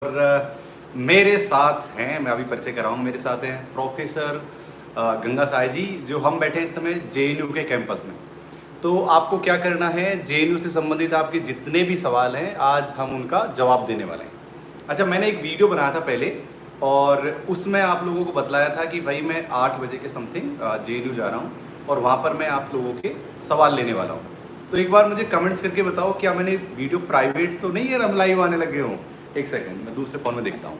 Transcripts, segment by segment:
मेरे साथ हैं, मैं अभी परिचय कर रहा हूँ, मेरे साथ हैं प्रोफेसर गंगा साय जी, जो हम बैठे हैं इस समय जेएनयू के कैंपस में। तो आपको क्या करना है, जेएनयू से संबंधित आपके जितने भी सवाल हैं आज हम उनका जवाब देने वाले हैं। अच्छा, मैंने एक वीडियो बनाया था पहले और उसमें आप लोगों को बतलाया था कि भाई मैं 8 बजे के समथिंग जेएनयू जा रहा हूँ और वहाँ पर मैं आप लोगों के सवाल लेने वाला हूँ। तो एक बार मुझे कमेंट्स करके बताओ, क्या मैंने वीडियो प्राइवेट तो नहीं है, हम लाइव आने लगे हों? एक सेकंड, मैं दूसरे फोन में देखता हूँ।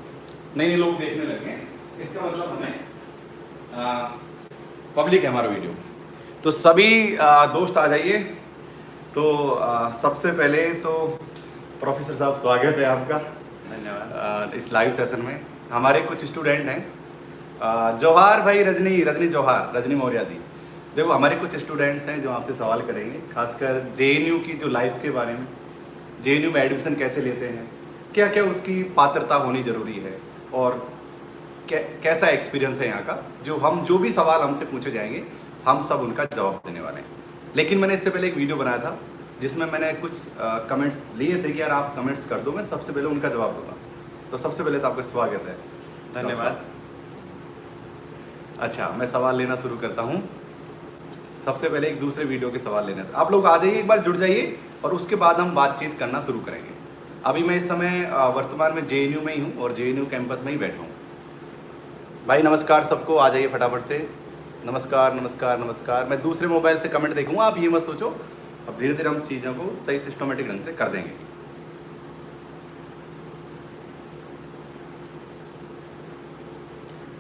नए लोग देखने लगे हैं, इसका मतलब हमें पब्लिक है हमारा वीडियो। तो सभी दोस्त आ जाइए। तो सबसे पहले तो प्रोफेसर साहब, स्वागत है आपका। धन्यवाद। इस लाइव सेशन में हमारे कुछ स्टूडेंट हैं। जौहार भाई, रजनी जौहार, रजनी मौर्य जी। देखो, हमारे कुछ स्टूडेंट्स हैं जो आपसे सवाल करेंगे, खासकर जेएनयू की जो लाइफ के बारे में, जेएनयू में एडमिशन कैसे लेते हैं, क्या क्या उसकी पात्रता होनी ज़रूरी है और कैसा एक्सपीरियंस है यहाँ का। जो भी सवाल हमसे पूछे जाएंगे हम सब उनका जवाब देने वाले हैं। लेकिन मैंने इससे पहले एक वीडियो बनाया था जिसमें मैंने कुछ कमेंट्स लिए थे कि यार आप कमेंट्स कर दो, मैं सबसे पहले उनका जवाब दूंगा। तो सबसे पहले तो आपका स्वागत है। धन्यवाद। अच्छा, मैं सवाल लेना शुरू करता हूँ। सबसे पहले एक दूसरे वीडियो के सवाल लेने से आप लोग आ जाइए, एक बार जुड़ जाइए और उसके बाद हम बातचीत करना शुरू करेंगे। अभी मैं इस समय वर्तमान में जेएनयू में ही हूँ और जेएनयू कैंपस में ही बैठा हूँ। भाई नमस्कार सबको, आ जाइए फटाफट से। नमस्कार नमस्कार नमस्कार। मैं दूसरे मोबाइल से कमेंट देखूंगा, आप ये मत सोचो। अब धीरे धीरे हम चीज़ों को सही सिस्टमेटिक ढंग से कर देंगे।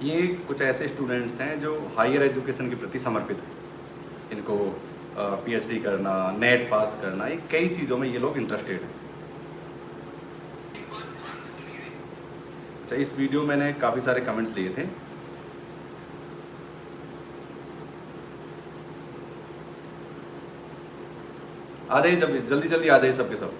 ये कुछ ऐसे स्टूडेंट्स हैं जो हायर एजुकेशन के प्रति समर्पित हैं। इनको पीएचडी करना, नेट पास करना, ये कई चीज़ों में ये लोग इंटरेस्टेड हैं। अच्छा, इस वीडियो मैंने काफ़ी सारे कमेंट्स लिए थे। आ जाइए, जल्दी जल्दी आ जाइए सबके सब।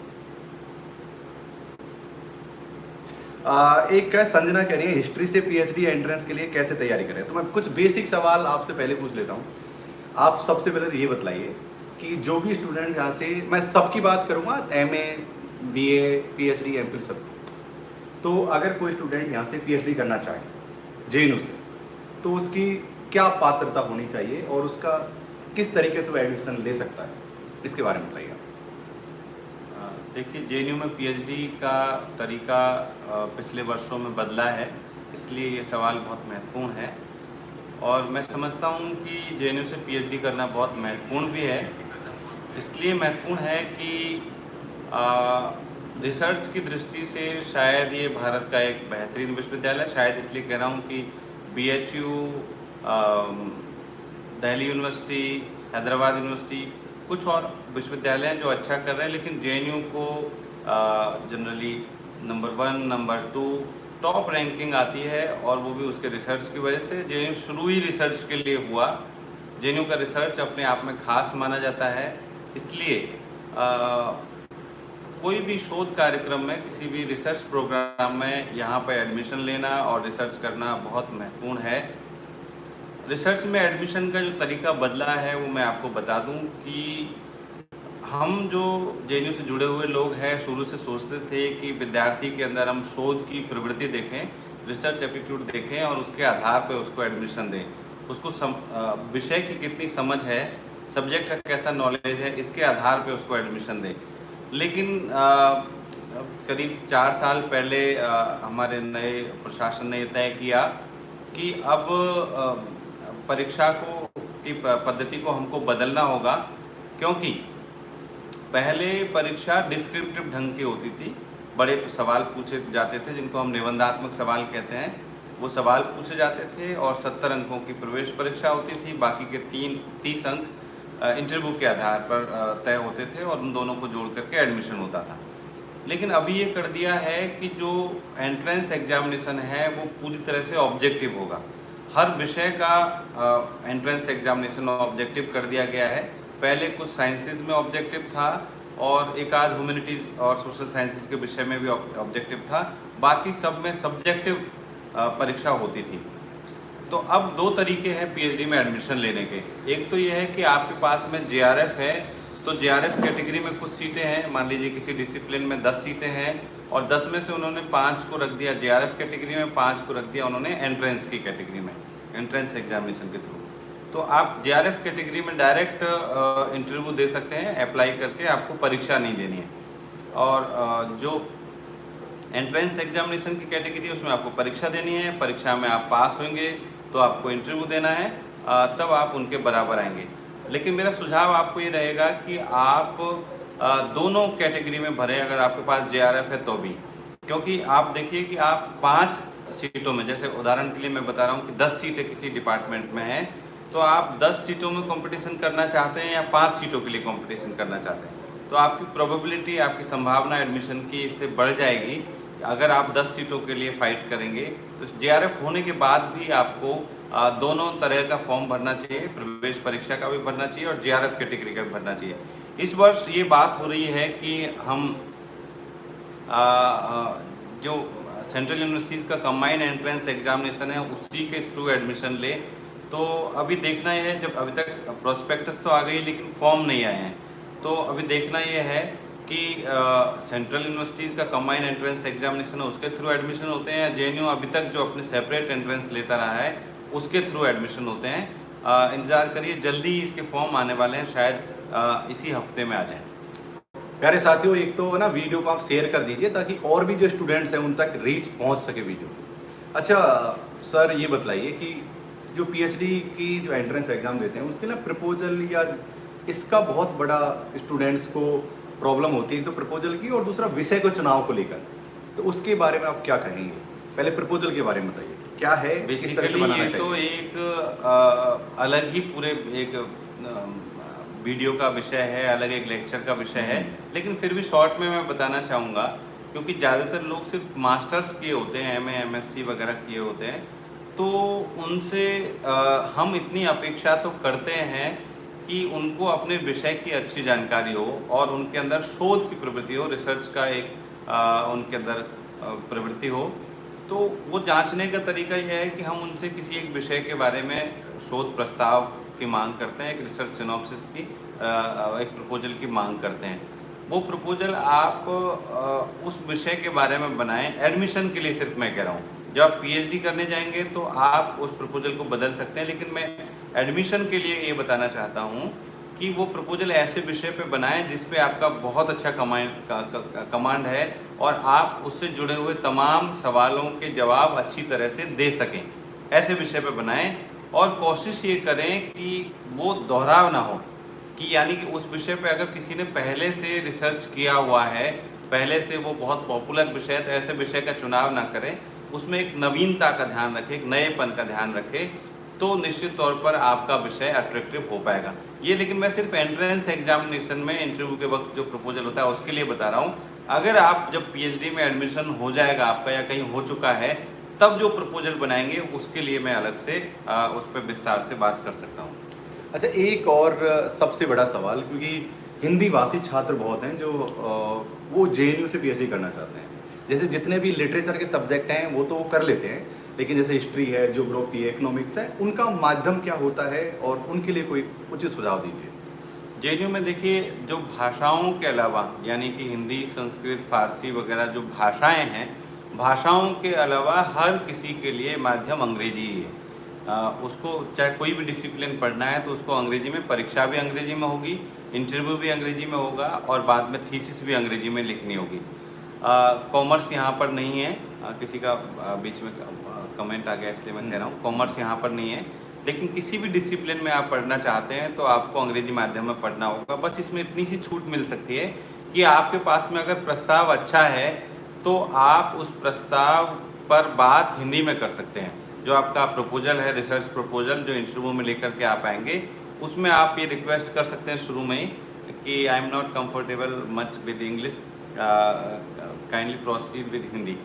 एक है संजना कह रही है हिस्ट्री से पीएचडी एंट्रेंस के लिए कैसे तैयारी करें। तो मैं कुछ बेसिक सवाल आपसे पहले पूछ लेता हूँ। आप सबसे पहले ये बताइए कि जो भी स्टूडेंट यहाँ से, मैं सबकी बात करूँगा, एमए, बीए, पीएचडी, एमफिल सब। तो अगर कोई स्टूडेंट यहाँ से पीएचडी करना चाहे जेएनयू से, तो उसकी क्या पात्रता होनी चाहिए और उसका किस तरीके से वो एडमिशन ले सकता है, इसके बारे में बताइए। देखिए, जेएनयू में पीएचडी का तरीका पिछले वर्षों में बदला है, इसलिए ये सवाल बहुत महत्वपूर्ण है। और मैं समझता हूँ कि जेएनयू से पीएचडी करना बहुत महत्वपूर्ण भी है। इसलिए महत्वपूर्ण है कि रिसर्च की दृष्टि से शायद ये भारत का एक बेहतरीन विश्वविद्यालय, शायद इसलिए कह रहा हूँ कि BHU, Delhi university, Hyderabad university, कुछ और विश्वविद्यालय हैं जो अच्छा कर रहे हैं, लेकिन जेएनयू को generally number 1, number 2 top ranking आती है, और वो भी उसके रिसर्च की वजह से। जेएनयू शुरू ही रिसर्च के लिए हुआ। जेएनयू का रिसर्च अपने आप में खास माना जाता है, इसलिए कोई भी शोध कार्यक्रम में, किसी भी रिसर्च प्रोग्राम में यहाँ पर एडमिशन लेना और रिसर्च करना बहुत महत्वपूर्ण है। रिसर्च में एडमिशन का जो तरीका बदला है वो मैं आपको बता दूं कि हम जो जेएनयू से जुड़े हुए लोग हैं, शुरू से सोचते थे कि विद्यार्थी के अंदर हम शोध की प्रवृत्ति देखें, रिसर्च एप्टीट्यूड देखें और उसके आधार पर उसको एडमिशन दें। उसको विषय की कितनी समझ है, सब्जेक्ट का कैसा नॉलेज है, इसके आधार पर उसको एडमिशन दें। लेकिन करीब 4 साल पहले हमारे नए प्रशासन ने तय किया कि अब परीक्षा की पद्धति को हमको बदलना होगा, क्योंकि पहले परीक्षा डिस्क्रिप्टिव ढंग की होती थी। बड़े सवाल पूछे जाते थे जिनको हम निबंधात्मक सवाल कहते हैं। वो सवाल पूछे जाते थे और 70 अंकों की प्रवेश परीक्षा होती थी। बाकी के 30 अंक इंटरव्यू के आधार पर तय होते थे और उन दोनों को जोड़ करके एडमिशन होता था। लेकिन अभी ये कर दिया है कि जो एंट्रेंस एग्जामिनेशन है वो पूरी तरह से ऑब्जेक्टिव होगा। हर विषय का एंट्रेंस एग्जामिनेशन ऑब्जेक्टिव कर दिया गया है। पहले कुछ साइंसेज में ऑब्जेक्टिव था और एक आध ह्यूमैनिटीज़ और सोशल साइंसेज के विषय में भी ऑब्जेक्टिव था। बाकी सब में सब्जेक्टिव परीक्षा होती थी। तो अब 2 तरीके हैं पीएचडी में एडमिशन लेने के। एक तो ये है कि आपके पास में जेआरएफ है, तो जेआरएफ कैटेगरी में कुछ सीटें हैं। मान लीजिए किसी डिसिप्लिन में 10 सीटें हैं और 10 में से उन्होंने 5 को रख दिया JRF कैटेगरी में, 5 को रख दिया उन्होंने एंट्रेंस की कैटेगरी में, एंट्रेंस एग्जामिनेशन के थ्रू। तो आप JRF कैटेगरी में डायरेक्ट इंटरव्यू दे सकते हैं, अप्लाई करके आपको परीक्षा नहीं देनी है। और जो एंट्रेंस एग्जामिनेशन की कैटेगरी है उसमें आपको परीक्षा देनी है, परीक्षा में आप पास होंगे तो आपको इंटरव्यू देना है, तब आप उनके बराबर आएंगे। लेकिन मेरा सुझाव आपको ये रहेगा कि आप दोनों कैटेगरी में भरें अगर आपके पास JRF है तो भी, क्योंकि आप देखिए कि आप 5 सीटों में, जैसे उदाहरण के लिए मैं बता रहा हूँ कि 10 सीटें किसी डिपार्टमेंट में हैं, तो आप 10 सीटों में कंपटीशन करना चाहते हैं या 5 सीटों के लिए कंपटीशन करना चाहते हैं, तो आपकी प्रोबेबिलिटी, आपकी संभावना एडमिशन की इससे बढ़ जाएगी। अगर आप 10 सीटों के लिए फाइट करेंगे तो JRF होने के बाद भी आपको दोनों तरह का फॉर्म भरना चाहिए, प्रवेश परीक्षा का भी भरना चाहिए और JRF कैटेगरी का भी भरना चाहिए। इस वर्ष ये बात हो रही है कि हम जो सेंट्रल यूनिवर्सिटीज़ का कंबाइंड एंट्रेंस एग्जामिनेशन है उसी के थ्रू एडमिशन ले। तो अभी देखना ये है, जब अभी तक प्रोस्पेक्टस तो आ गई लेकिन फॉर्म नहीं आए हैं, तो अभी देखना ये है कि सेंट्रल यूनिवर्सिटीज़ का कंबाइंड एंट्रेंस एग्जामिनेशन है उसके थ्रू एडमिशन होते हैं, या JNU अभी तक जो अपने सेपरेट एंट्रेंस लेता रहा है उसके थ्रू एडमिशन होते हैं। इंतज़ार करिए, जल्दी इसके फॉर्म आने वाले हैं, शायद इसी हफ्ते में आ जाएँ। प्यारे साथियों, एक तो ना वीडियो को आप शेयर कर दीजिए ताकि और भी जो स्टूडेंट्स हैं उन तक रीच पहुंच सके वीडियो। अच्छा सर, ये बताइए कि जो PhD की जो एंट्रेंस एग्ज़ाम देते हैं उसके ना प्रपोजल या इसका बहुत बड़ा स्टूडेंट्स को प्रॉब्लम होती है, तो प्रपोजल की और दूसरा विषय को चुनाव को लेकर, तो उसके बारे में आप क्या कहेंगे? पहले प्रपोजल के बारे में बताइए, क्या है, किस तरह से बनाना चाहिए? तो एक अलग ही पूरे एक वीडियो का विषय है, अलग एक लेक्चर का विषय है, लेकिन फिर भी शॉर्ट में मैं बताना चाहूँगा, क्योंकि ज़्यादातर लोग सिर्फ मास्टर्स किए होते हैं, MA MSc वगैरह किए होते हैं, तो उनसे हम इतनी अपेक्षा तो करते हैं कि उनको अपने विषय की अच्छी जानकारी हो और उनके अंदर शोध की प्रवृत्ति हो, रिसर्च का एक उनके अंदर प्रवृत्ति हो। तो वो जांचने का तरीका यह है कि हम उनसे किसी एक विषय के बारे में शोध प्रस्ताव की मांग करते हैं, एक रिसर्च सिनॉप्सिस की एक प्रपोजल की मांग करते हैं। वो प्रपोजल आप उस विषय के बारे में बनाएं, एडमिशन के लिए सिर्फ मैं कह रहा हूँ। जब आप PhD करने जाएंगे तो आप उस प्रपोजल को बदल सकते हैं, लेकिन मैं एडमिशन के लिए ये बताना चाहता हूँ कि वो प्रपोजल ऐसे विषय पे बनाएं जिस पे आपका बहुत अच्छा कमांड है और आप उससे जुड़े हुए तमाम सवालों के जवाब अच्छी तरह से दे सकें। ऐसे विषय पे बनाएं और कोशिश ये करें कि वो दोहराव ना हो, कि यानी कि उस विषय पे अगर किसी ने पहले से रिसर्च किया हुआ है, पहले से वो बहुत पॉपुलर विषय है, तो ऐसे विषय का चुनाव ना करें। उसमें एक नवीनता का ध्यान रखें, एक नएपन का ध्यान रखें, तो निश्चित तौर पर आपका विषय अट्रैक्टिव हो पाएगा। ये लेकिन मैं सिर्फ एंट्रेंस एग्जामिनेशन में इंटरव्यू के वक्त जो प्रपोजल होता है उसके लिए बता रहा हूँ। अगर आप जब PhD में एडमिशन हो जाएगा आपका या कहीं हो चुका है, तब जो प्रपोजल बनाएंगे उसके लिए मैं अलग से उस पर विस्तार से बात कर सकता हूँ। अच्छा, एक और सबसे बड़ा सवाल, क्योंकि हिंदी भाषी छात्र बहुत हैं जो वो JNU से PhD करना चाहते हैं। जैसे जितने भी लिटरेचर के सब्जेक्ट हैं वो तो वो कर लेते हैं, लेकिन जैसे हिस्ट्री है, ज्योग्राफी है, इकोनॉमिक्स है, उनका माध्यम क्या होता है और उनके लिए कोई उचित सुझाव दीजिए। JNU में देखिए, जो भाषाओं के अलावा यानी कि हिंदी, संस्कृत, फारसी वगैरह जो भाषाएं हैं, भाषाओं के अलावा हर किसी के लिए माध्यम अंग्रेजी ही है। उसको चाहे कोई भी डिसिप्लिन पढ़ना है तो उसको अंग्रेजी में, परीक्षा भी अंग्रेजी में होगी, इंटरव्यू भी अंग्रेजी में होगा और बाद में थीसिस भी अंग्रेजी में लिखनी होगी। कॉमर्स यहाँ पर नहीं है, किसी का बीच में कमेंट आ गया इसलिए मैं कह रहा हूँ, कॉमर्स यहाँ पर नहीं है, लेकिन किसी भी डिसिप्लिन में आप पढ़ना चाहते हैं तो आपको अंग्रेजी माध्यम में पढ़ना होगा। बस इसमें इतनी सी छूट मिल सकती है कि आपके पास में अगर प्रस्ताव अच्छा है तो आप उस प्रस्ताव पर बात हिंदी में कर सकते हैं। जो आपका प्रपोजल है, रिसर्च प्रपोजल, जो इंटरव्यू में लेकर के आप आएंगे, उसमें आप ये रिक्वेस्ट कर सकते हैं शुरू में ही कि I am not comfortable much with English, kindly proceed with Hindi.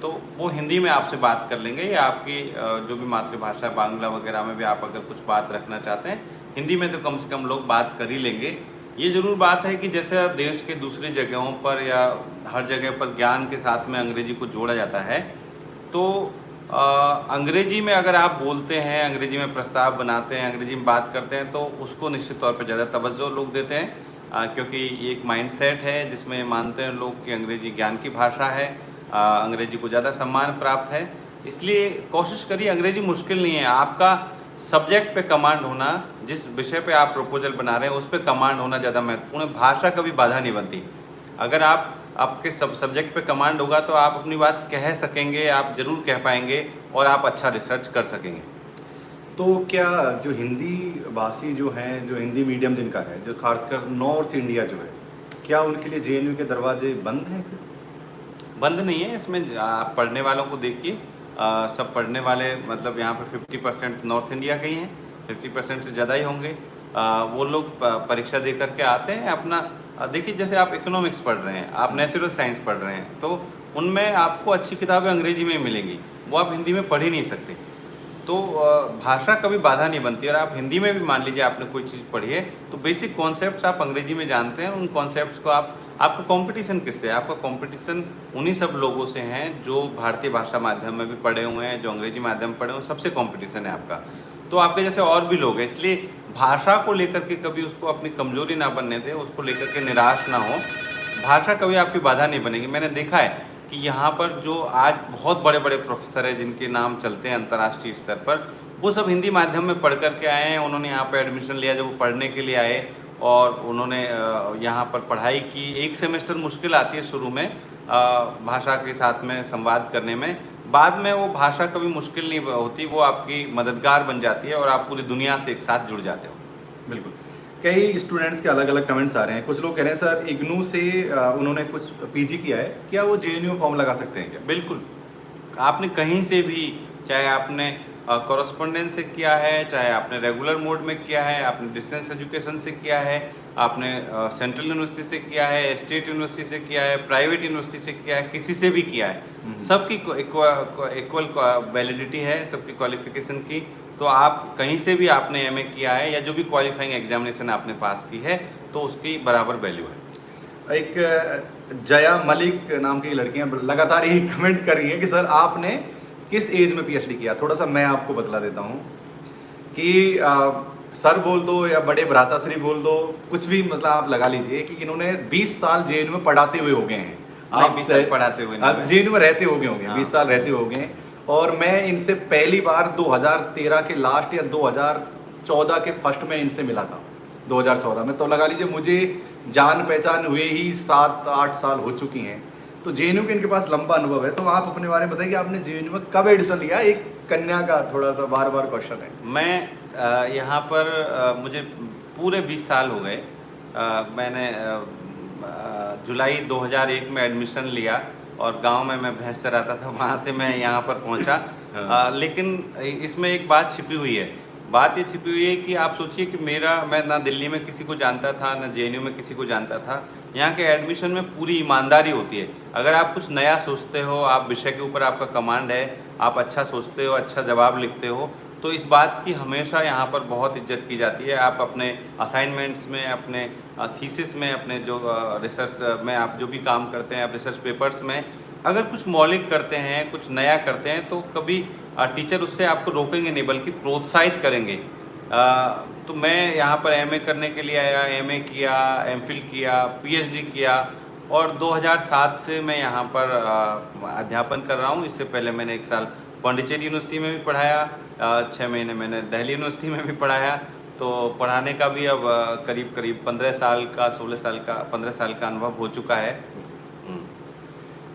तो वो हिंदी में आपसे बात कर लेंगे, या आपकी जो भी मातृभाषा बांग्ला वगैरह में भी आप अगर कुछ बात रखना चाहते हैं, हिंदी में तो कम से कम लोग बात कर ही लेंगे। ये ज़रूर बात है कि जैसे देश के दूसरी जगहों पर या हर जगह पर ज्ञान के साथ में अंग्रेजी को जोड़ा जाता है, तो अंग्रेजी में अगर आप बोलते हैं, अंग्रेजी में प्रस्ताव बनाते हैं, अंग्रेजी में बात करते हैं, तो उसको निश्चित तौर पर ज़्यादा तवज्जो लोग देते हैं। क्योंकि ये एक माइंडसेट है जिसमें मानते हैं लोग कि अंग्रेजी ज्ञान की भाषा है, अंग्रेजी को ज़्यादा सम्मान प्राप्त है। इसलिए कोशिश करिए, अंग्रेजी मुश्किल नहीं है, आपका सब्जेक्ट पे कमांड होना, जिस विषय पे आप प्रपोजल बना रहे हैं उस पे कमांड होना ज़्यादा महत्वपूर्ण है। भाषा कभी बाधा नहीं बनती। अगर आपके सब्जेक्ट पे कमांड होगा तो आप अपनी बात कह सकेंगे, आप ज़रूर कह पाएंगे और आप अच्छा रिसर्च कर सकेंगे। तो क्या जो हिंदी भाषी जो हैं, जो हिंदी मीडियम जिनका है, जो खासकर नॉर्थ इंडिया जो है, क्या उनके लिए जेएनयू के दरवाजे बंद हैं फिर? बंद नहीं है, इसमें आप पढ़ने वालों को देखिए, सब पढ़ने वाले मतलब यहाँ पे 50% नॉर्थ इंडिया के ही हैं, 50% से ज़्यादा ही होंगे। वो लोग परीक्षा दे करके आते हैं अपना। देखिए जैसे आप इकोनॉमिक्स पढ़ रहे हैं, आप नेचुरल साइंस पढ़ रहे हैं, तो उनमें आपको अच्छी किताबें अंग्रेजी में मिलेंगी, वो आप हिंदी में पढ़ ही नहीं सकते। तो भाषा कभी बाधा नहीं बनती। और आप हिंदी में भी मान लीजिए आपने कोई चीज़ पढ़ी है तो बेसिक कॉन्सेप्ट्स आप अंग्रेजी में जानते हैं, उन कॉन्सेप्ट्स को आपका कंपटीशन किससे है? आपका कंपटीशन उन्हीं सब लोगों से हैं जो भारतीय भाषा माध्यम में भी पढ़े हुए हैं, जो अंग्रेजी माध्यम पढ़े हुए हैं, सबसे कंपटीशन है आपका। तो आपके जैसे और भी लोग हैं, इसलिए भाषा को लेकर के कभी उसको अपनी कमजोरी ना बनने दें, उसको लेकर के निराश ना हो। भाषा कभी आपकी बाधा नहीं बनेगी। मैंने देखा है कि यहाँ पर जो आज बहुत बड़े बड़े प्रोफेसर हैं जिनके नाम चलते हैं अंतर्राष्ट्रीय स्तर पर, वो सब हिंदी माध्यम में पढ़ कर के आए हैं। उन्होंने यहाँ पर एडमिशन लिया जब वो पढ़ने के लिए आए और उन्होंने यहाँ पर पढ़ाई की। एक सेमेस्टर मुश्किल आती है शुरू में भाषा के साथ में संवाद करने में, बाद में वो भाषा कभी मुश्किल नहीं होती, वो आपकी मददगार बन जाती है और आप पूरी दुनिया से एक साथ जुड़ जाते हो। बिल्कुल। कई स्टूडेंट्स के अलग अलग कमेंट्स आ रहे हैं। कुछ लोग कह रहे हैं सर इग्नू से उन्होंने कुछ पीजी किया है, क्या वो जेएनयू फॉर्म लगा सकते हैं क्या? बिल्कुल, आपने कहीं से भी, चाहे आपने कॉरेस्पोंडेंस से किया है, चाहे आपने रेगुलर मोड में किया है, आपने डिस्टेंस एजुकेशन से किया है, आपने सेंट्रल यूनिवर्सिटी से किया है, स्टेट यूनिवर्सिटी से किया है, प्राइवेट यूनिवर्सिटी से किया है, किसी से भी किया है, सबकी इक्वल वैलिडिटी है, सबकी क्वालिफिकेशन की। तो आप कहीं से भी आपने एमए किया है या जो भी क्वालिफाइंग एग्जामिनेशन आपने पास की है तो उसकी बराबर वैल्यू है। एक जया मलिक नाम की लड़कियां लगातार यही कमेंट कर रही हैं कि सर आपने किस एज में पीएचडी किया। थोड़ा सा मैं आपको बतला देता हूँ कि सर बोल दो या बड़े भ्राताश्री बोल दो, कुछ भी मतलब आप लगा लीजिए कि इन्होंने 20 साल जेएनयू में पढ़ाते हुए हो गए हैं। आप 20 साल पढ़ाते हुए, आप जेएनयू में रहते हो गए होंगे, 20 साल रहते हो गए। और मैं इनसे पहली बार 2013 के लास्ट या 2014 के फर्स्ट में इनसे मिला था, 2014 में। तो लगा लीजिए मुझे जान पहचान हुए ही 7-8 साल हो चुकी हैं। तो जेएनयू के इनके पास लंबा अनुभव है। तो आप अपने बारे में बताइए कि आपने जेएनयू में कब एडमिशन लिया? एक कन्या का थोड़ा सा बार बार क्वेश्चन है। मैं यहाँ पर मुझे पूरे 20 साल हो गए। मैंने जुलाई 2001 में एडमिशन लिया और गांव में मैं भैंस चराता था, वहाँ से मैं यहाँ पर पहुँचा। लेकिन इसमें एक बात छिपी हुई है। बात ये छिपी हुई है कि आप सोचिए कि मैं ना दिल्ली में किसी को जानता था, ना जेएनयू में किसी को जानता था। यहाँ के एडमिशन में पूरी ईमानदारी होती है। अगर आप कुछ नया सोचते हो, आप विषय के ऊपर आपका कमांड है, आप अच्छा सोचते हो, अच्छा जवाब लिखते हो, तो इस बात की हमेशा यहाँ पर बहुत इज्जत की जाती है। आप अपने असाइनमेंट्स में, अपने थीसिस में, अपने जो रिसर्च में आप जो भी काम करते हैं, आप रिसर्च पेपर्स में अगर कुछ मौलिक करते हैं, कुछ नया करते हैं, तो कभी टीचर उससे आपको रोकेंगे नहीं बल्कि प्रोत्साहित करेंगे। तो मैं यहाँ पर एमए करने के लिए आया, एमए किया, एमफिल किया, पीएचडी किया और 2007 से मैं यहाँ पर अध्यापन कर रहा हूँ। इससे पहले मैंने 1 साल पांडिचेरी यूनिवर्सिटी में भी पढ़ाया, 6 महीने मैंने दिल्ली यूनिवर्सिटी में भी पढ़ाया। तो पढ़ाने का भी अब करीब 15 साल का, 16 साल का, 15 साल का अनुभव हो चुका है।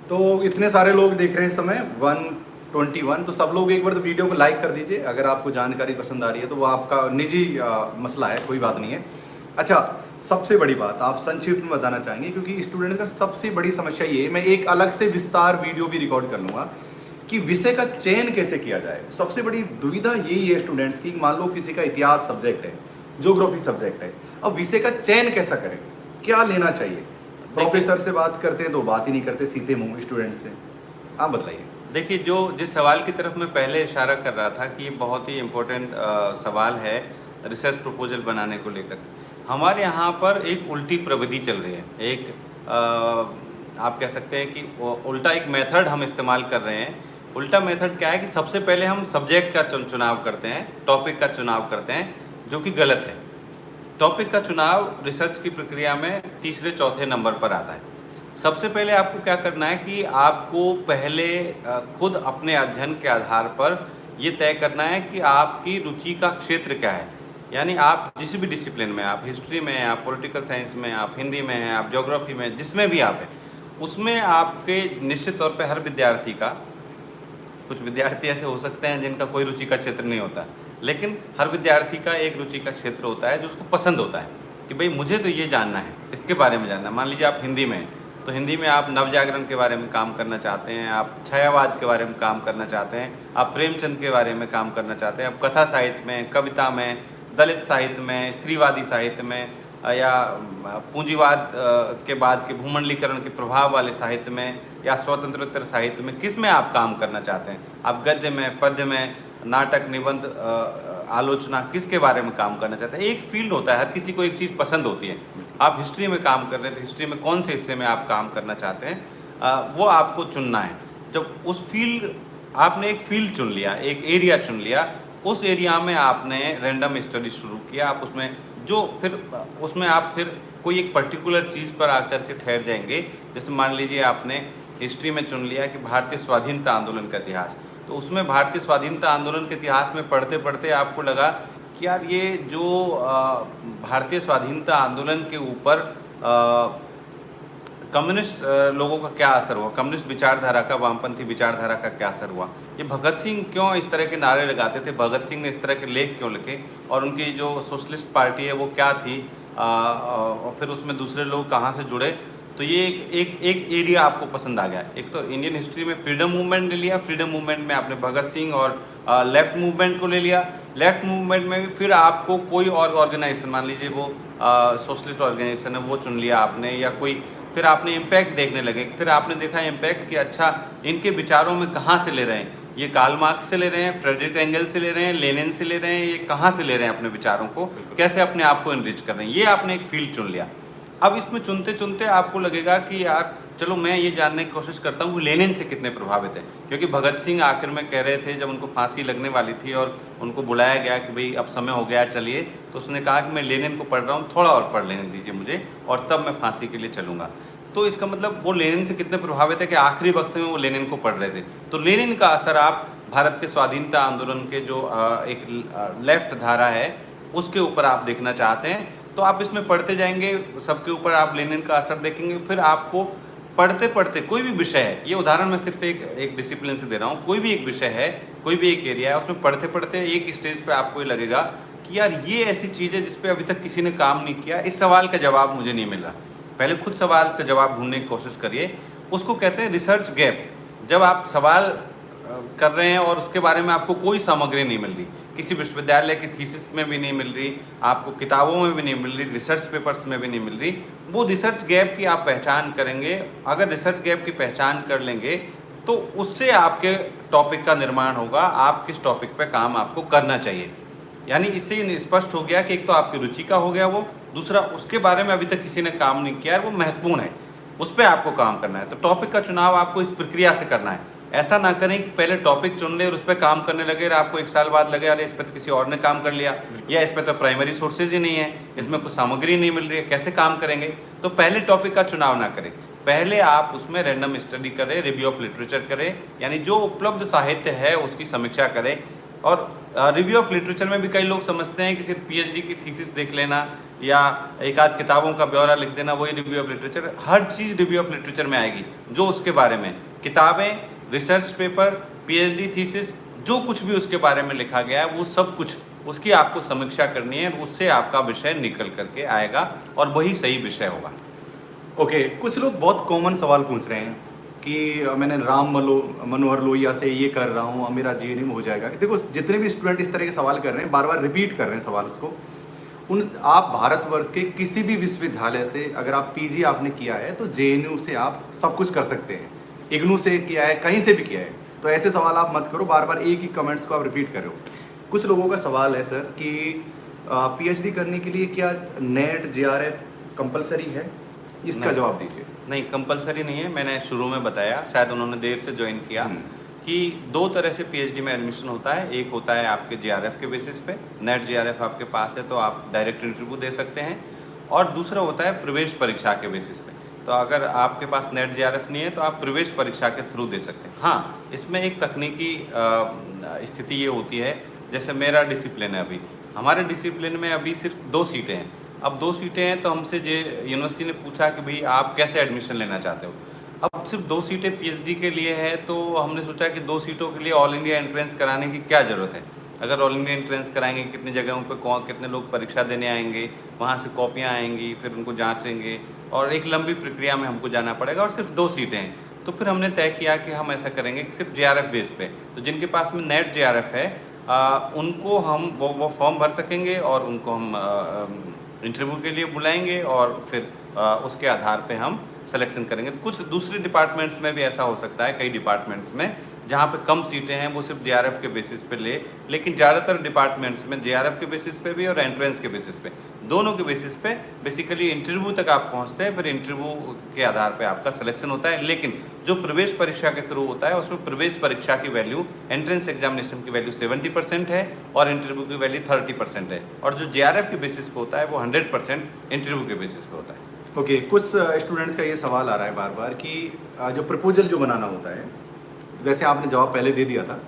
तो इतने सारे लोग देख रहे हैं इस समय 121, तो सब लोग एक बार तो वीडियो को लाइक कर दीजिए। अगर आपको जानकारी पसंद आ रही है तो वो आपका निजी मसला है, कोई बात नहीं है। अच्छा, सबसे बड़ी बात आप संक्षिप्त में बताना चाहेंगे, क्योंकि स्टूडेंट का सबसे बड़ी समस्या ये है, मैं एक अलग से विस्तार वीडियो भी रिकॉर्ड कर लूँगा कि विषय का चयन कैसे किया जाए। सबसे बड़ी दुविधा यही है स्टूडेंट्स की। मान लो किसी का इतिहास सब्जेक्ट है, ज्योग्राफी सब्जेक्ट है, अब विषय का चयन कैसा करें, क्या लेना चाहिए? प्रोफेसर से बात करते हैं तो बात ही नहीं करते सीधे मुंह स्टूडेंट से। आप बताइए। देखिए, जिस सवाल की तरफ मैं पहले इशारा कर रहा था कि ये बहुत ही इम्पोर्टेंट सवाल है रिसर्च प्रपोजल बनाने को लेकर। हमारे यहाँ पर एक उल्टी प्रविधि चल रही है। एक आप कह सकते हैं कि उल्टा एक मेथड हम इस्तेमाल कर रहे हैं। उल्टा मेथड क्या है कि सबसे पहले हम सब्जेक्ट का चुनाव करते हैं, टॉपिक का चुनाव करते हैं, जो कि गलत है। टॉपिक का चुनाव रिसर्च की प्रक्रिया में तीसरे चौथे नंबर पर आता है। सबसे पहले आपको क्या करना है कि आपको पहले खुद अपने अध्ययन के आधार पर ये तय करना है कि आपकी रुचि का क्षेत्र क्या है। यानी आप जिस भी डिसिप्लिन में, आप हिस्ट्री में हैं, आप पॉलिटिकल साइंस में, आप हिंदी में हैं, आप ज्योग्राफी में, जिसमें भी आप हैं, उसमें आपके निश्चित तौर पे हर विद्यार्थी का, कुछ विद्यार्थी ऐसे हो सकते हैं जिनका कोई रुचि का क्षेत्र नहीं होता, लेकिन हर विद्यार्थी का एक रुचि का क्षेत्र होता है जो उसको पसंद होता है कि भाई मुझे तो ये जानना है, इसके बारे में जानना है। मान लीजिए आप हिंदी में हैं, तो हिंदी में आप नवजागरण के बारे में काम करना चाहते हैं, आप छायावाद के बारे में काम करना चाहते हैं, आप प्रेमचंद के बारे में काम करना चाहते हैं, आप कथा साहित्य में, कविता में, दलित साहित्य में, स्त्रीवादी साहित्य में, या पूंजीवाद के बाद के भूमंडलीकरण के प्रभाव वाले साहित्य में, या स्वतंत्रोत्तर साहित्य में, किस में आप काम करना चाहते हैं। आप गद्य में, पद्य में, नाटक, निबंध, आलोचना, किसके बारे में काम करना चाहते हैं। एक फील्ड होता है, हर किसी को एक चीज़ पसंद होती है। आप हिस्ट्री में काम कर रहे हैं तो हिस्ट्री में कौन से हिस्से में आप काम करना चाहते हैं, वो आपको चुनना है। जब उस फील्ड, आपने एक फील्ड चुन लिया, एक एरिया चुन लिया, उस एरिया में आपने रैंडम स्टडी शुरू किया, आप उसमें जो फिर उसमें आप फिर कोई एक पर्टिकुलर चीज़ पर आकर के ठहर जाएंगे। जैसे मान लीजिए आपने हिस्ट्री में चुन लिया कि भारतीय स्वाधीनता आंदोलन का इतिहास, तो उसमें भारतीय स्वाधीनता आंदोलन के इतिहास में पढ़ते पढ़ते आपको लगा कि यार ये जो भारतीय स्वाधीनता आंदोलन के ऊपर कम्युनिस्ट लोगों का क्या असर हुआ, कम्युनिस्ट विचारधारा का, वामपंथी विचारधारा का क्या असर हुआ, ये भगत सिंह क्यों इस तरह के नारे लगाते थे, भगत सिंह ने इस तरह के लेख क्यों लिखे, और उनकी जो सोशलिस्ट पार्टी है वो क्या थी, और फिर उसमें दूसरे लोग कहाँ से जुड़े। तो ये एक एरिया आपको पसंद आ गया। एक तो इंडियन हिस्ट्री में फ्रीडम मूवमेंट ले लिया, फ्रीडम मूवमेंट में आपने भगत सिंह और लेफ्ट मूवमेंट को ले लिया। लेफ्ट मूवमेंट में भी फिर आपको कोई और ऑर्गेनाइजेशन, मान लीजिए वो सोशलिस्ट ऑर्गेनाइजेशन है, वो चुन लिया आपने, या कोई, फिर आपने इम्पैक्ट देखने लगे। फिर आपने देखा इम्पैक्ट कि अच्छा इनके विचारों में कहाँ से ले रहे हैं, ये कार्ल मार्क्स से ले रहे हैं, फ्रेडरिक एंगल से ले रहे हैं, लेनिन से ले रहे हैं, ये कहाँ से ले रहे हैं अपने विचारों को, कैसे अपने आप को इनरिच कर रहे हैं। ये आपने एक फील्ड चुन लिया। अब इसमें चुनते चुनते आपको लगेगा कि यार चलो मैं ये जानने की कोशिश करता हूँ लेनिन से कितने प्रभावित हैं, क्योंकि भगत सिंह आखिर में कह रहे थे जब उनको फांसी लगने वाली थी और उनको बुलाया गया कि भाई अब समय हो गया चलिए, तो उसने कहा कि मैं लेनिन को पढ़ रहा हूँ, थोड़ा और पढ़ लेने दीजिए मुझे और तब मैं फांसी के लिए चलूँगा। तो इसका मतलब वो लेनिन से कितने प्रभावित है कि आखिरी वक्त में वो लेनिन को पढ़ रहे थे। तो लेनिन का असर आप भारत के स्वाधीनता आंदोलन के जो एक लेफ्ट धारा है उसके ऊपर आप देखना चाहते हैं, तो आप इसमें पढ़ते जाएंगे, सबके ऊपर आप लेनिन का असर देखेंगे। फिर आपको पढ़ते पढ़ते कोई भी विषय है, ये उदाहरण मैं सिर्फ एक डिसिप्लिन से दे रहा हूँ, कोई भी एक विषय है, कोई भी एक एरिया है, उसमें पढ़ते पढ़ते एक स्टेज पे आपको ये लगेगा कि यार ये ऐसी चीज़ है जिस पे अभी तक किसी ने काम नहीं किया, इस सवाल का जवाब मुझे नहीं मिल रहा। पहले खुद सवाल का जवाब ढूंढने की कोशिश करिए, उसको कहते हैं रिसर्च गैप। जब आप सवाल कर रहे हैं और उसके बारे में आपको कोई सामग्री नहीं मिल रही, किसी विश्वविद्यालय की थीसिस में भी नहीं मिल रही, आपको किताबों में भी नहीं मिल रही, रिसर्च पेपर्स में भी नहीं मिल रही, वो रिसर्च गैप की आप पहचान करेंगे। अगर रिसर्च गैप की पहचान कर लेंगे तो उससे आपके टॉपिक का निर्माण होगा, आप किस टॉपिक पे काम आपको करना चाहिए। यानी इससे स्पष्ट हो गया कि एक तो आपकी रुचि का हो गया वो, दूसरा उसके बारे में अभी तक किसी ने काम नहीं किया है, वो महत्वपूर्ण है, उस पर आपको काम करना है। तो टॉपिक का चुनाव आपको इस प्रक्रिया से करना है। ऐसा ना करें कि पहले टॉपिक चुन ले और उस पर काम करने लगे और आपको एक साल बाद लगे अरे इस पर तो किसी और ने काम कर लिया, या इस पर तो प्राइमरी सोर्सेज ही नहीं है, इसमें कुछ सामग्री नहीं मिल रही है, कैसे काम करेंगे। तो पहले टॉपिक का चुनाव ना करें, पहले आप उसमें रैंडम स्टडी करें, रिव्यू ऑफ लिटरेचर करें, यानी जो उपलब्ध साहित्य है उसकी समीक्षा करें। और रिव्यू ऑफ लिटरेचर में भी कई लोग समझते हैं कि सिर्फ पीएचडी की थीसिस देख लेना या एक आध किताबों का ब्यौरा लिख देना वही review of literature. Her cheese review of literature में आएगी, जो उसके बारे में किताबें, रिसर्च पेपर, पीएचडी थीसिस, जो कुछ भी उसके बारे में लिखा गया है वो सब कुछ उसकी आपको समीक्षा करनी है, उससे आपका विषय निकल करके आएगा और वही सही विषय होगा। ओके, कुछ लोग बहुत कॉमन सवाल पूछ रहे हैं कि मैंने मनोहर लोहिया से ये कर रहा हूँ, मेरा जेएनयू हो जाएगा। देखो जितने भी स्टूडेंट इस तरह के सवाल कर रहे हैं, बार बार रिपीट कर रहे हैं सवाल उसको, आप भारतवर्ष के किसी भी विश्वविद्यालय से अगर आप पीजी आपने किया है तो जेएनयू से आप सब कुछ कर सकते हैं, इग्नू से किया है, कहीं से भी किया है। तो ऐसे सवाल आप मत करो, बार बार एक ही कमेंट्स को आप रिपीट कर रहे हो। कुछ लोगों का सवाल है सर कि पीएचडी करने के लिए क्या नेट जेआरएफ कंपलसरी है, इसका जवाब दीजिए। नहीं, कंपलसरी नहीं है। मैंने शुरू में बताया, शायद उन्होंने देर से ज्वाइन किया, कि 2 तरह से पीएचडी में एडमिशन होता है। एक होता है आपके जेआरएफ के बेसिस पे, नेट जेआरएफ आपके पास है तो आप डायरेक्ट इंटरव्यू दे सकते हैं, और दूसरा होता है प्रवेश परीक्षा के बेसिस पे। तो अगर आपके पास नेट जेआरएफ नहीं है तो आप प्रवेश परीक्षा के थ्रू दे सकते हैं। हाँ, इसमें एक तकनीकी स्थिति ये होती है, जैसे मेरा डिसिप्लिन है अभी, हमारे डिसिप्लिन में अभी सिर्फ 2 सीटें हैं। अब 2 सीटें हैं तो हमसे यूनिवर्सिटी ने पूछा कि भाई आप कैसे एडमिशन लेना चाहते हो। अब सिर्फ 2 सीटें पीएचडी के लिए है तो हमने सोचा कि 2 सीटों के लिए ऑल इंडिया एंट्रेंस कराने की क्या ज़रूरत है। अगर ऑल इंडिया एंट्रेंस कराएंगे, कितनी जगहों पे कौन कितने लोग परीक्षा देने आएंगे, वहाँ से कॉपियाँ आएंगी, फिर उनको जाँचेंगे और एक लंबी प्रक्रिया में हमको जाना पड़ेगा, और सिर्फ 2 सीटें हैं। तो फिर हमने तय किया कि हम ऐसा करेंगे कि सिर्फ जेआरएफ बेस पे, तो जिनके पास में नेट जेआरएफ है उनको हम वो फॉर्म भर सकेंगे और उनको हम इंटरव्यू के लिए बुलाएंगे और फिर उसके आधार पे हम सिलेक्शन करेंगे। तो कुछ दूसरे डिपार्टमेंट्स में भी ऐसा हो सकता है, कई डिपार्टमेंट्स में जहाँ पे कम सीटें हैं वो सिर्फ जेआरएफ के बेसिस पे लेकिन ज़्यादातर डिपार्टमेंट्स में जेआरएफ के बेसिस पे भी और एंट्रेंस के बेसिस पे, दोनों के बेसिस पे बेसिकली इंटरव्यू तक आप पहुँचते हैं, फिर इंटरव्यू के आधार पे आपका सिलेक्शन होता है। लेकिन जो प्रवेश परीक्षा के थ्रू होता है उसमें प्रवेश परीक्षा की वैल्यू एंट्रेंस एग्जामिनेशन की वैल्यू 70% है और इंटरव्यू की वैल्यू 30% है, और जो जेआरएफ के बेसिस पे होता है वो 100% इंटरव्यू के बेसिस पे होता है। ओके, कुछ स्टूडेंट्स का ये सवाल आ रहा है बार बार कि जो प्रपोजल जो बनाना होता है, वैसे आपने जवाब पहले दे दिया था,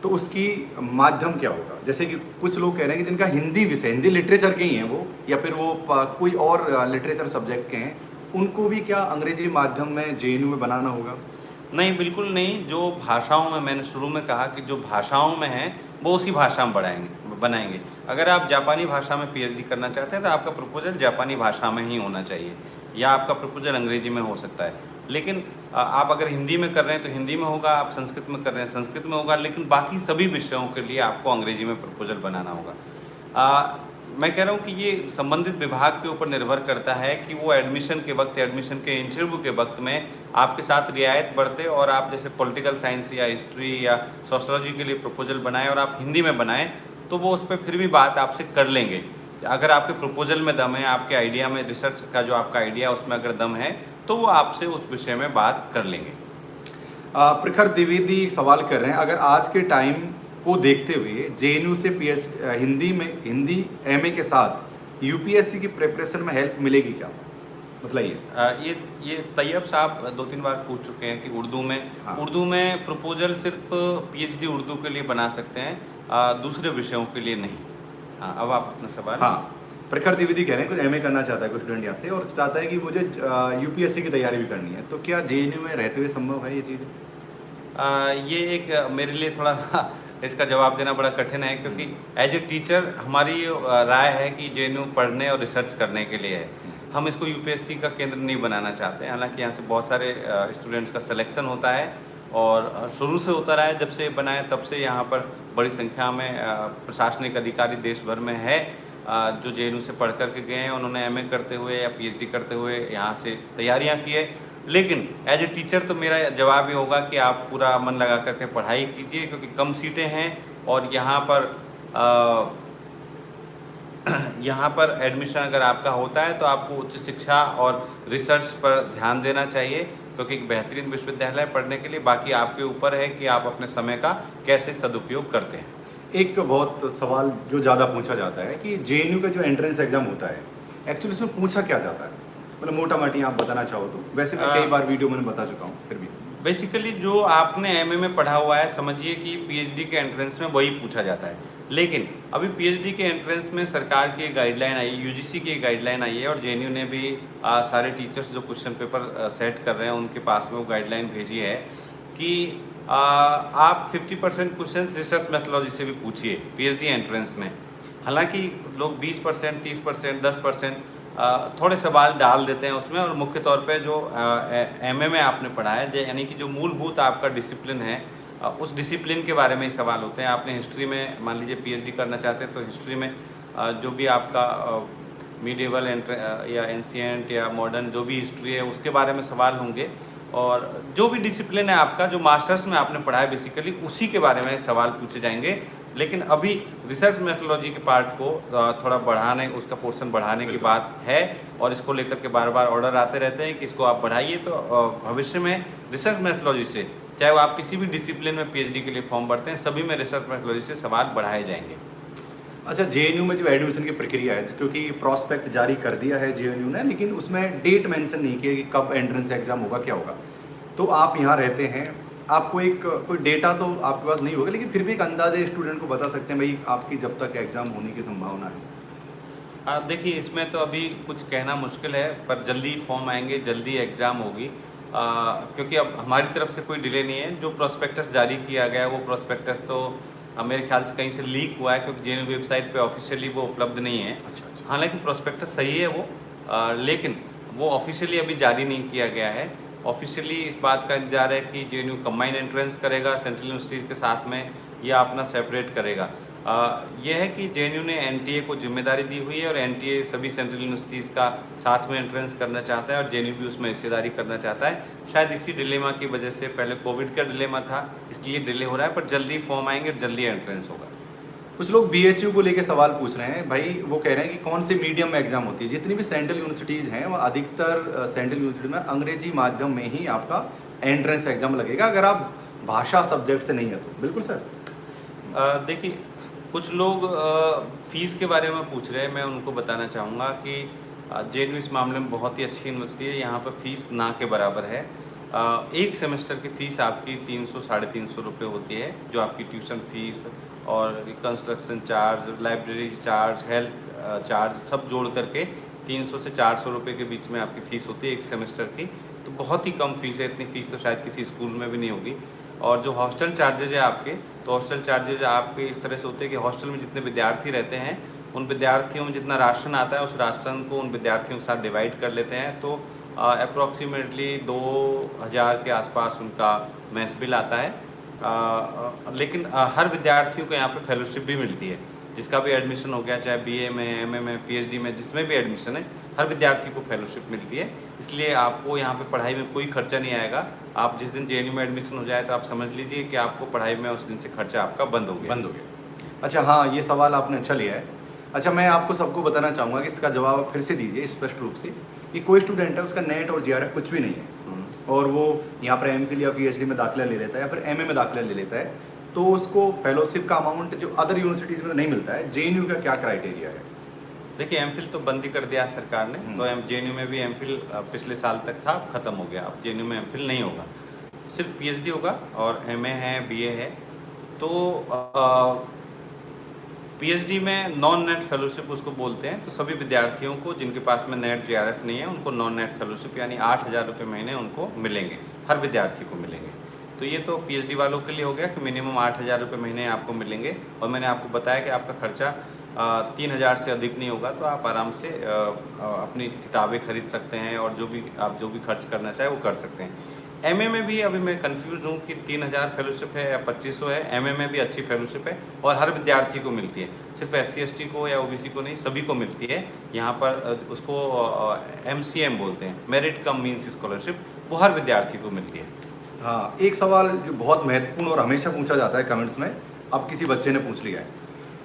तो उसकी माध्यम क्या होगा? जैसे कि कुछ लोग कह रहे हैं कि जिनका हिंदी विषय, हिंदी लिटरेचर के ही हैं वो, या फिर वो कोई और लिटरेचर सब्जेक्ट के हैं, उनको भी क्या अंग्रेजी माध्यम में जेएनयू में बनाना होगा? नहीं, बिल्कुल नहीं। जो भाषाओं में, मैंने शुरू में कहा कि जो भाषाओं में है वो उसी भाषा में बनाएंगे। अगर आप जापानी भाषा में पीएचडी करना चाहते हैं तो आपका प्रपोजल जापानी भाषा में ही होना चाहिए, या आपका प्रपोजल अंग्रेजी में हो सकता है। लेकिन आप अगर हिंदी में कर रहे हैं तो हिंदी में होगा, आप संस्कृत में कर रहे हैं संस्कृत में होगा, लेकिन बाकी सभी विषयों के लिए आपको अंग्रेजी में प्रपोजल बनाना होगा। मैं कह रहा हूँ कि ये संबंधित विभाग के ऊपर निर्भर करता है कि वो एडमिशन के वक्त, एडमिशन के इंटरव्यू के वक्त में आपके साथ रियायत बरते, और आप जैसे पॉलिटिकल साइंस या हिस्ट्री या सोशोलॉजी के लिए प्रपोजल बनाएं और आप हिंदी में बनाएं तो वो उस पर फिर भी बात आपसे कर लेंगे। अगर आपके प्रपोजल में दम है, आपके आइडिया में, रिसर्च का जो आपका आइडिया है उसमें अगर दम है तो वो आपसे उस विषय में बात कर लेंगे। प्रखर द्विवेदी एक सवाल कर रहे हैं, अगर आज के टाइम को देखते हुए जेएनयू से हिंदी एमए के साथ यूपीएससी की प्रिपरेशन में हेल्प मिलेगी क्या? बताइए। ये तैयब साहब 2-3 बार पूछ चुके हैं कि उर्दू में, हाँ। उर्दू में प्रपोजल सिर्फ पीएचडी उर्दू के लिए बना सकते हैं, दूसरे विषयों के लिए नहीं। हाँ, अब आप अपना सवाल। हाँ, प्रखर द्विवेदी कह रहे हैं कुछ एमए करना चाहता है कोई स्टूडेंट यहाँ से और चाहता है कि मुझे यूपीएससी की तैयारी भी करनी है, तो क्या जेएनयू में रहते हुए संभव है ये चीज़? ये एक मेरे लिए थोड़ा इसका जवाब देना बड़ा कठिन है, क्योंकि एज ए टीचर हमारी राय है कि जेएनयू पढ़ने और रिसर्च करने के लिए है। हम इसको यूपीएससी का केंद्र नहीं बनाना चाहते। हालांकि यहाँ से बहुत सारे स्टूडेंट्स का सिलेक्शन होता है और शुरू से होता रहा है, जब से बनाए तब से यहाँ पर बड़ी संख्या में प्रशासनिक अधिकारी देश भर में है जो जेएनयू से पढ़ कर के गए हैं। उन्होंने एमए करते हुए या पीएचडी करते हुए यहाँ से तैयारियाँ की है। लेकिन एज ए टीचर तो मेरा जवाब ये होगा कि आप पूरा मन लगा करके पढ़ाई कीजिए, क्योंकि कम सीटें हैं और यहाँ पर एडमिशन अगर आपका होता है तो आपको उच्च शिक्षा और रिसर्च पर ध्यान देना चाहिए, क्योंकि एक बेहतरीन विश्वविद्यालय पढ़ने के लिए। बाकी आपके ऊपर है कि आप अपने समय का कैसे सदुपयोग करते हैं। एक बहुत सवाल जो ज़्यादा पूछा जाता है कि जेएनयू का जो एंट्रेंस एग्जाम होता है, एक्चुअली उसमें पूछा क्या जाता है? मतलब मोटा मोटी आप बताना चाहो तो। वैसे मैं कई बार वीडियो में बता चुका हूँ, फिर भी बेसिकली जो आपने एमए में पढ़ा हुआ है, समझिए कि पीएचडी के एंट्रेंस में वही पूछा जाता है। लेकिन अभी पीएचडी के एंट्रेंस में सरकार की एक गाइडलाइन आई है, यूजीसी की एक गाइडलाइन आई है, और जेएनयू ने भी सारे टीचर्स जो क्वेश्चन पेपर सेट कर रहे हैं उनके पास में वो गाइडलाइन भेजी है कि आप 50% क्वेश्चन रिसर्च मेथोलॉजी से भी पूछिए पीएचडी एंट्रेंस में। हालांकि लोग 20%, 30%, 10% थोड़े सवाल डाल देते हैं उसमें, और मुख्य तौर पे जो एमए में आपने पढ़ा है, यानी कि जो मूलभूत आपका डिसिप्लिन है, उस डिसिप्लिन के बारे में ही सवाल होते हैं। आपने हिस्ट्री में मान लीजिए पीएचडी करना चाहते हैं तो हिस्ट्री में जो भी आपका मीडिएवल या एंशिएंट या मॉडर्न जो भी हिस्ट्री है उसके बारे में सवाल होंगे, और जो भी डिसिप्लिन है आपका, जो मास्टर्स में आपने पढ़ा है बेसिकली उसी के बारे में सवाल पूछे जाएंगे। लेकिन अभी रिसर्च मेथोलॉजी के पार्ट को थोड़ा बढ़ाने, उसका पोर्शन बढ़ाने की बात है, और इसको लेकर के बार बार ऑर्डर आते रहते हैं कि इसको आप बढ़ाइए। तो भविष्य में रिसर्च मेथोलॉजी से चाहे वो आप किसी भी डिसिप्लिन में पीएचडी के लिए फॉर्म भरते हैं, सभी में रिसर्च मेथोडोलॉजी से सवाल बढ़ाए जाएंगे। अच्छा, जेएनयू में जो एडमिशन की प्रक्रिया है, क्योंकि प्रोस्पेक्ट जारी कर दिया है जेएनयू ने, लेकिन उसमें डेट मेंशन नहीं किया कि कब एंट्रेंस एग्जाम होगा, क्या होगा। तो आप यहाँ रहते हैं, आपको एक कोई डेटा तो आपके पास नहीं होगा, लेकिन फिर भी एक अंदाजे स्टूडेंट को बता सकते हैं भाई आपकी जब तक एग्जाम होने की संभावना है। देखिए, इसमें तो अभी कुछ कहना मुश्किल है, पर जल्दी फॉर्म आएंगे, जल्दी एग्ज़ाम होगी। क्योंकि अब हमारी तरफ से कोई डिले नहीं है। जो प्रोस्पेक्टस जारी किया गया है वो प्रोस्पेक्टस तो मेरे ख्याल से कहीं से लीक हुआ है, क्योंकि जेएनयू वेबसाइट पे ऑफिशियली वो उपलब्ध नहीं है। अच्छा। हालांकि प्रोस्पेक्टस सही है वो, लेकिन वो ऑफिशियली अभी जारी नहीं किया गया है। ऑफिशियली इस बात का इंतजार है कि जेएनयू कंबाइन एंट्रेंस करेगा सेंट्रल यूनिवर्सिटीज़ के साथ में, या अपना सेपरेट करेगा। यह है कि जेएनयू ने एनटीए को जिम्मेदारी दी हुई है, और एनटीए सभी सेंट्रल यूनिवर्सिटीज़ का साथ में एंट्रेंस करना चाहता है, और जेएनयू भी उसमें हिस्सेदारी करना चाहता है। शायद इसी डिलेमा की वजह से, पहले कोविड का डिलेमा था इसलिए डिले हो रहा है, पर जल्दी फॉर्म आएंगे, जल्दी एंट्रेंस होगा। कुछ लोग बीएचयू को लेके सवाल पूछ रहे हैं भाई, वो कह रहे हैं कि कौन से मीडियम में एग्जाम होती है। जितनी भी सेंट्रल यूनिवर्सिटीज़ हैं वो अधिकतर सेंट्रल यूनिवर्सिटी में अंग्रेजी माध्यम में ही आपका एंट्रेंस एग्जाम लगेगा, अगर आप भाषा सब्जेक्ट से नहीं है तो। बिल्कुल सर। देखिए, कुछ लोग फ़ीस के बारे में पूछ रहे हैं। मैं उनको बताना चाहूँगा कि जेएनयू इस मामले में बहुत ही अच्छी यूनिवर्सिटी है। यहाँ पर फ़ीस ना के बराबर है। एक सेमेस्टर की फ़ीस आपकी 300 साढ़े 300 रुपये होती है, जो आपकी ट्यूशन फ़ीस और construction charge, library charge, health charge सब जोड़ करके 300 से 400 रुपये के बीच में आपकी फ़ीस होती है एक सेमेस्टर की। तो बहुत ही कम फ़ीस है, इतनी फ़ीस तो शायद किसी स्कूल में भी नहीं होगी। और जो हॉस्टल चार्जेज है आपके, तो हॉस्टल चार्जेज आपके इस तरह से होते हैं कि हॉस्टल में जितने विद्यार्थी रहते हैं उन विद्यार्थियों में जितना राशन आता है उस राशन को उन विद्यार्थियों के साथ डिवाइड कर लेते हैं। तो अप्रॉक्सीमेटली 2000 के आसपास उनका मेस बिल आता है। लेकिन हर विद्यार्थियों को यहाँ पे फेलोशिप भी मिलती है। जिसका भी एडमिशन हो गया, चाहे बीए में, एमए में, पीएचडी में, जिसमें भी एडमिशन है, हर विद्यार्थी को फेलोशिप मिलती है। इसलिए आपको यहाँ पे पढ़ाई में कोई खर्चा नहीं आएगा। आप जिस दिन जेएनयू में एडमिशन हो जाए तो आप समझ लीजिए कि आपको पढ़ाई में उस दिन से खर्चा आपका बंद हो गया। अच्छा, हाँ, ये सवाल आपने अच्छा लिया है। अच्छा, मैं आपको सबको बताना चाहूँगा कि इसका जवाब फिर से दीजिए स्पष्ट रूप से कि कोई स्टूडेंट है उसका नेट और जीआरएफ कुछ भी नहीं है, और वो यहाँ पर एमफिल या पीएचडी में दाखिला ले लेता है या फिर एमए में दाखिला ले लेता है, तो उसको फेलोशिप का अमाउंट जो अदर यूनिवर्सिटीज़ में नहीं मिलता है। जेएनयू का क्या क्राइटेरिया है? देखिए, एमफिल तो बंद ही कर दिया सरकार ने। तो जेएनयू में भी एमफिल पिछले साल तक था, ख़त्म हो गया। अब जेएनयू में एमफिल नहीं होगा, सिर्फ पीएचडी होगा, और एमए है, बीए है। तो पीएचडी में नॉन नेट फेलोशिप उसको बोलते हैं। तो सभी विद्यार्थियों को जिनके पास में नेट जीआरएफ नहीं है उनको नॉन नेट फेलोशिप यानी 8000 रुपये महीने उनको मिलेंगे, हर विद्यार्थी को मिलेंगे। तो ये तो पीएचडी वालों के लिए हो गया कि मिनिमम 8000 रुपये महीने आपको मिलेंगे। और मैंने आपको बताया कि आपका खर्चा 3000 से अधिक नहीं होगा, तो आप आराम से अपनी किताबें खरीद सकते हैं, और जो भी खर्च करना चाहे वो कर सकते हैं। एमए में भी अभी मैं कंफ्यूज हूँ कि 3000 फेलोशिप है या 2500 है। एमए में भी अच्छी फेलोशिप है और हर विद्यार्थी को मिलती है, सिर्फ SC/ST को या OBC को नहीं, सभी को मिलती है। यहाँ पर उसको MCM बोलते हैं, मेरिट कम मीन्स स्कॉलरशिप, वो हर विद्यार्थी को मिलती है। हाँ, एक सवाल जो बहुत महत्वपूर्ण और हमेशा पूछा जाता है कमेंट्स में, अब किसी बच्चे ने पूछ लिया है,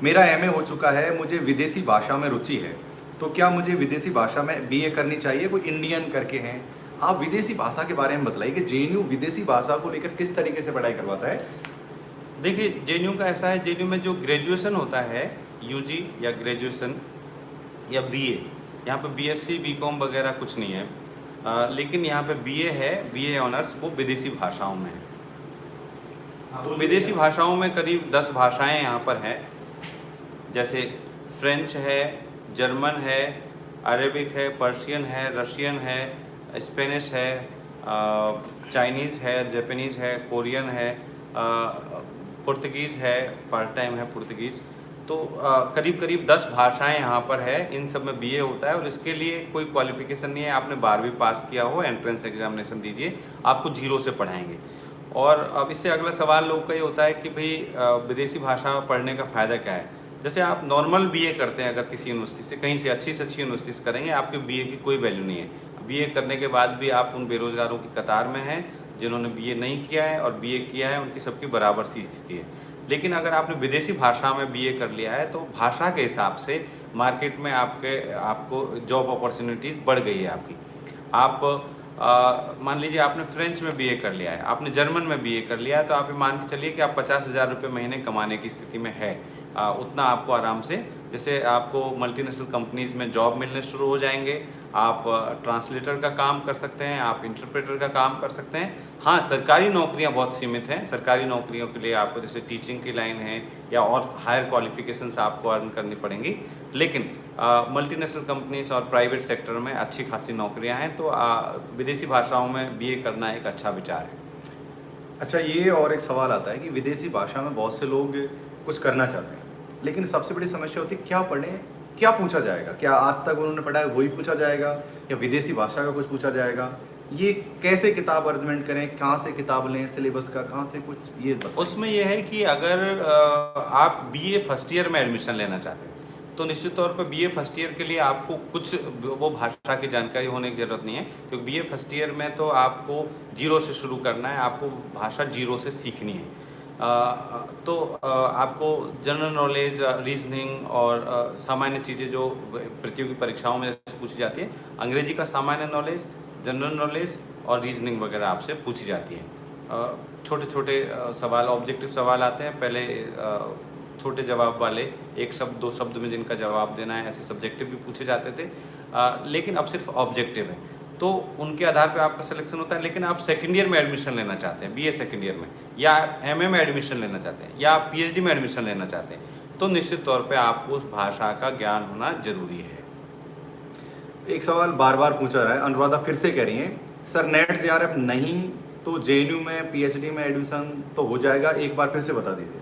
मेरा एमए हो चुका है, मुझे विदेशी भाषा में रुचि है, तो क्या मुझे विदेशी भाषा में बीए करनी चाहिए? कोई इंडियन करके हैं, आप विदेशी भाषा के बारे में बताइए कि जेएनयू विदेशी भाषा को लेकर किस तरीके से पढ़ाई करवाता है? देखिए, जेएनयू का ऐसा है, जेएनयू में जो ग्रेजुएशन होता है, यूजी या ग्रेजुएशन या बीए, यहाँ पे बीएससी, बीकॉम वगैरह कुछ नहीं है। लेकिन यहाँ पे बीए है, बीए ऑनर्स, वो विदेशी भाषाओं में है। तो विदेशी भाषाओं में करीब 10 भाषाएं यहाँ पर हैं, जैसे फ्रेंच है, जर्मन है, अरेबिक है, पर्शियन है, रशियन है, स्पेनिश है, चाइनीज़ है, जापानीज़ है, कोरियन है, पुर्तगीज़ है, पार्ट टाइम है पुर्तगीज़। तो करीब करीब 10 भाषाएं यहाँ पर है। इन सब में बीए होता है, और इसके लिए कोई क्वालिफिकेशन नहीं है। आपने 12वीं पास किया हो, एंट्रेंस एग्जामिनेशन दीजिए, आपको 0 से पढ़ाएंगे। और अब इससे अगला सवाल लोगों का ये होता है कि भाई विदेशी भाषा पढ़ने का फ़ायदा क्या है? जैसे आप नॉर्मल बीए करते हैं, अगर किसी यूनिवर्सिटी से, कहीं से अच्छी यूनिवर्सिटी से करेंगे, आपके बीए की कोई वैल्यू नहीं है। बीए करने के बाद भी आप उन बेरोज़गारों की कतार में हैं जिन्होंने बीए नहीं किया है, और बीए किया है उनकी सबकी बराबर सी स्थिति है। लेकिन अगर आपने विदेशी भाषा में बीए कर लिया है, तो भाषा के हिसाब से मार्केट में आपको जॉब अपॉर्चुनिटीज़ बढ़ गई है आपकी। आप मान लीजिए आपने फ्रेंच में बीए कर लिया है, आपने जर्मन में बीए कर लिया है, तो आप ये मान के चलिए कि आप 50,000 रुपये महीने कमाने की स्थिति में है। उतना आपको आराम से, जैसे आपको मल्टीनेशनल कंपनीज़ में जॉब मिलने शुरू हो जाएंगे, आप ट्रांसलेटर का काम कर सकते हैं, आप इंटरप्रेटर का काम कर सकते हैं। हाँ, सरकारी नौकरियां बहुत सीमित हैं। सरकारी नौकरियों के लिए आपको जैसे टीचिंग की लाइन है या और हायर क्वालिफिकेशंस आपको अर्न करनी पड़ेंगी, लेकिन मल्टीनेशनल कंपनीज और प्राइवेट सेक्टर में अच्छी खासी नौकरियां हैं, तो विदेशी भाषाओं में बीए करना एक अच्छा विचार है। अच्छा, ये और एक सवाल आता है कि विदेशी भाषा में बहुत से लोग कुछ करना चाहते हैं, लेकिन सबसे बड़ी समस्या होती है क्या पढ़ें, क्या पूछा जाएगा, क्या आज तक उन्होंने पढ़ा है वही पूछा जाएगा या विदेशी भाषा का कुछ पूछा जाएगा, ये कैसे किताब अरेंजमेंट करें, कहाँ से किताब लें, सिलेबस का कहाँ से कुछ, ये बताएं। उसमें यह है कि अगर आप बीए फर्स्ट ईयर में एडमिशन लेना चाहते हैं तो निश्चित तौर पर बीए फर्स्ट ईयर के लिए आपको कुछ वो भाषा की जानकारी होने की ज़रूरत नहीं है, क्योंकि बीए फर्स्ट ईयर में तो आपको जीरो से शुरू करना है, आपको भाषा जीरो से सीखनी है। तो आपको जनरल नॉलेज, रीजनिंग और सामान्य चीज़ें जो प्रतियोगी परीक्षाओं में पूछी जाती है, अंग्रेजी का सामान्य नॉलेज, जनरल नॉलेज और रीजनिंग वगैरह आपसे पूछी जाती है। छोटे छोटे सवाल, ऑब्जेक्टिव सवाल आते हैं, पहले छोटे जवाब वाले, एक शब्द दो शब्द में जिनका जवाब देना है, ऐसे सब्जेक्टिव भी पूछे जाते थे, लेकिन अब सिर्फ ऑब्जेक्टिव है, तो उनके आधार पे आपका सिलेक्शन होता है। लेकिन आप सेकंड ईयर में एडमिशन लेना चाहते हैं, बीए सेकंड ईयर में, या एमए में एडमिशन लेना चाहते हैं, या आप पीएचडी में एडमिशन लेना चाहते हैं, तो निश्चित तौर पे आपको उस भाषा का ज्ञान होना जरूरी है। एक सवाल बार बार पूछा रहा है, अनुराधा फिर से कह रही हैं, सर नेट जेआरएफ नहीं तो जेएनयू में पीएचडी में एडमिशन तो हो जाएगा, एक बार फिर से बता दीजिए।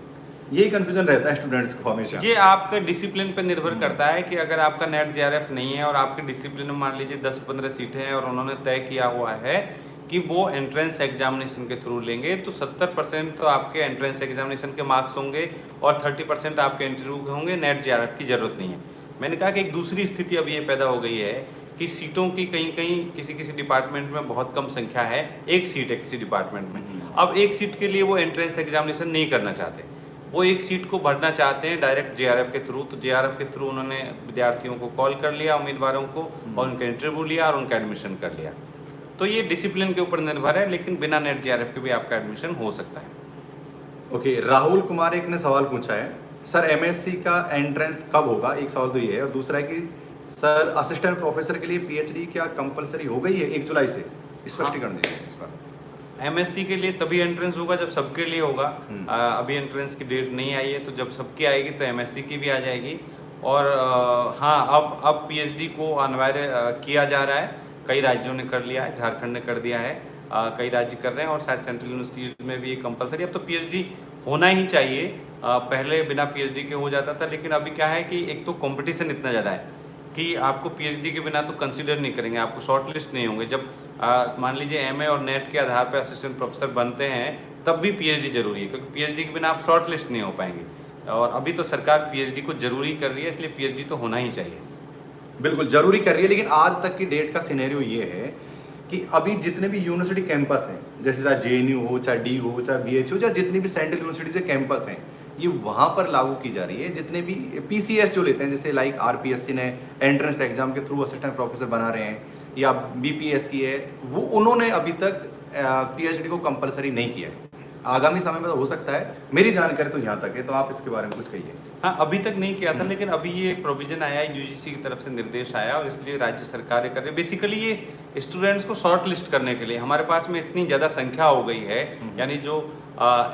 यही कंफ्यूजन रहता है स्टूडेंट्स को हमेशा। ये आपके डिसिप्लिन पर निर्भर करता है कि अगर आपका नेट जेआरएफ नहीं है और आपके डिसिप्लिन में मान लीजिए 10-15 सीटें हैं और उन्होंने तय किया हुआ है कि वो एंट्रेंस एग्जामिनेशन के थ्रू लेंगे, तो 70% तो आपके एंट्रेंस एग्जामिनेशन के मार्क्स होंगे और 30% आपके इंटरव्यू के होंगे, नेट जेआरएफ की ज़रूरत नहीं है। मैंने कहा कि एक दूसरी स्थिति अब ये पैदा हो गई है कि सीटों की कहीं कहीं किसी किसी डिपार्टमेंट में बहुत कम संख्या है, एक सीट है किसी डिपार्टमेंट में, अब एक सीट के लिए वो एंट्रेंस एग्जामिनेशन नहीं करना चाहते, वो एक सीट को भरना चाहते हैं डायरेक्ट जेआरएफ के थ्रू। तो जेआरएफ के थ्रू उन्होंने विद्यार्थियों को कॉल कर लिया, उम्मीदवारों को, और उनका इंटरव्यू लिया और उनका एडमिशन कर लिया। तो ये डिसिप्लिन के ऊपर निर्भर है, लेकिन बिना नेट जेआरएफ के भी आपका एडमिशन हो सकता है। ओके, राहुल कुमार एक ने सवाल पूछा है, सर एमएससी का एंट्रेंस कब होगा? एक सवाल तो ये है, और दूसरा है कि सर असिस्टेंट प्रोफेसर के लिए पीएचडी क्या कंपलसरी हो गई है 1 जुलाई से? स्पष्टीकरण दीजिए इस पर। एमएससी के लिए तभी एंट्रेंस होगा जब सबके लिए होगा। अभी एंट्रेंस की डेट नहीं आई है, तो जब सबकी आएगी तो एमएससी की भी आ जाएगी। और हाँ, अब पीएचडी को अनिवार्य किया जा रहा है, कई राज्यों ने कर लिया है, झारखंड ने कर दिया है, कई राज्य कर रहे हैं, और शायद सेंट्रल यूनिवर्सिटीज में भी ये कंपलसरी। अब तो पीएचडी होना ही चाहिए, पहले बिना पीएचडी के हो जाता था, लेकिन अभी क्या है कि एक तो कंपटीशन इतना ज़्यादा है कि आपको पीएचडी के बिना तो कंसीडर नहीं करेंगे, आपको शॉर्ट लिस्ट नहीं होंगे। जब मान लीजिए एमए और नेट के आधार पर असिस्टेंट प्रोफेसर बनते हैं, तब भी पीएचडी जरूरी है, क्योंकि पीएचडी के बिना आप शॉर्ट लिस्ट नहीं हो पाएंगे। और अभी तो सरकार पीएचडी को जरूरी कर रही है, इसलिए पीएचडी तो होना ही चाहिए। बिल्कुल जरूरी कर रही है, लेकिन आज तक की डेट का सिनेरियो ये है कि अभी जितने भी यूनिवर्सिटी कैंपस हैं, जैसे चाहे जेएनयू हो, चाहे डी हो, चाहे बीएच हो, चाहे जितनी भी सेंट्रल यूनिवर्सिटी के कैंपस हैं, ये वहाँ पर लागू की जा रही है। जितने भी पीसीएस जो लेते हैं, जैसे लाइक आरपीएससी ने एंट्रेंस एग्जाम के थ्रू असिस्टेंट प्रोफेसर बना रहे हैं, या बीपीएससी है, वो उन्होंने अभी तक पीएचडी को कंपलसरी नहीं किया है। आगामी समय में तो हो सकता है, मेरी जानकारी तो यहाँ तक है, तो आप इसके बारे में कुछ कहिए। हाँ, अभी तक नहीं किया था, लेकिन अभी ये प्रोविजन आया है, यूजीसी की तरफ से निर्देश आया, और इसलिए राज्य सरकारें कर रही है। बेसिकली ये स्टूडेंट्स को शॉर्ट लिस्ट करने के लिए, हमारे पास में इतनी ज़्यादा संख्या हो गई है, यानी जो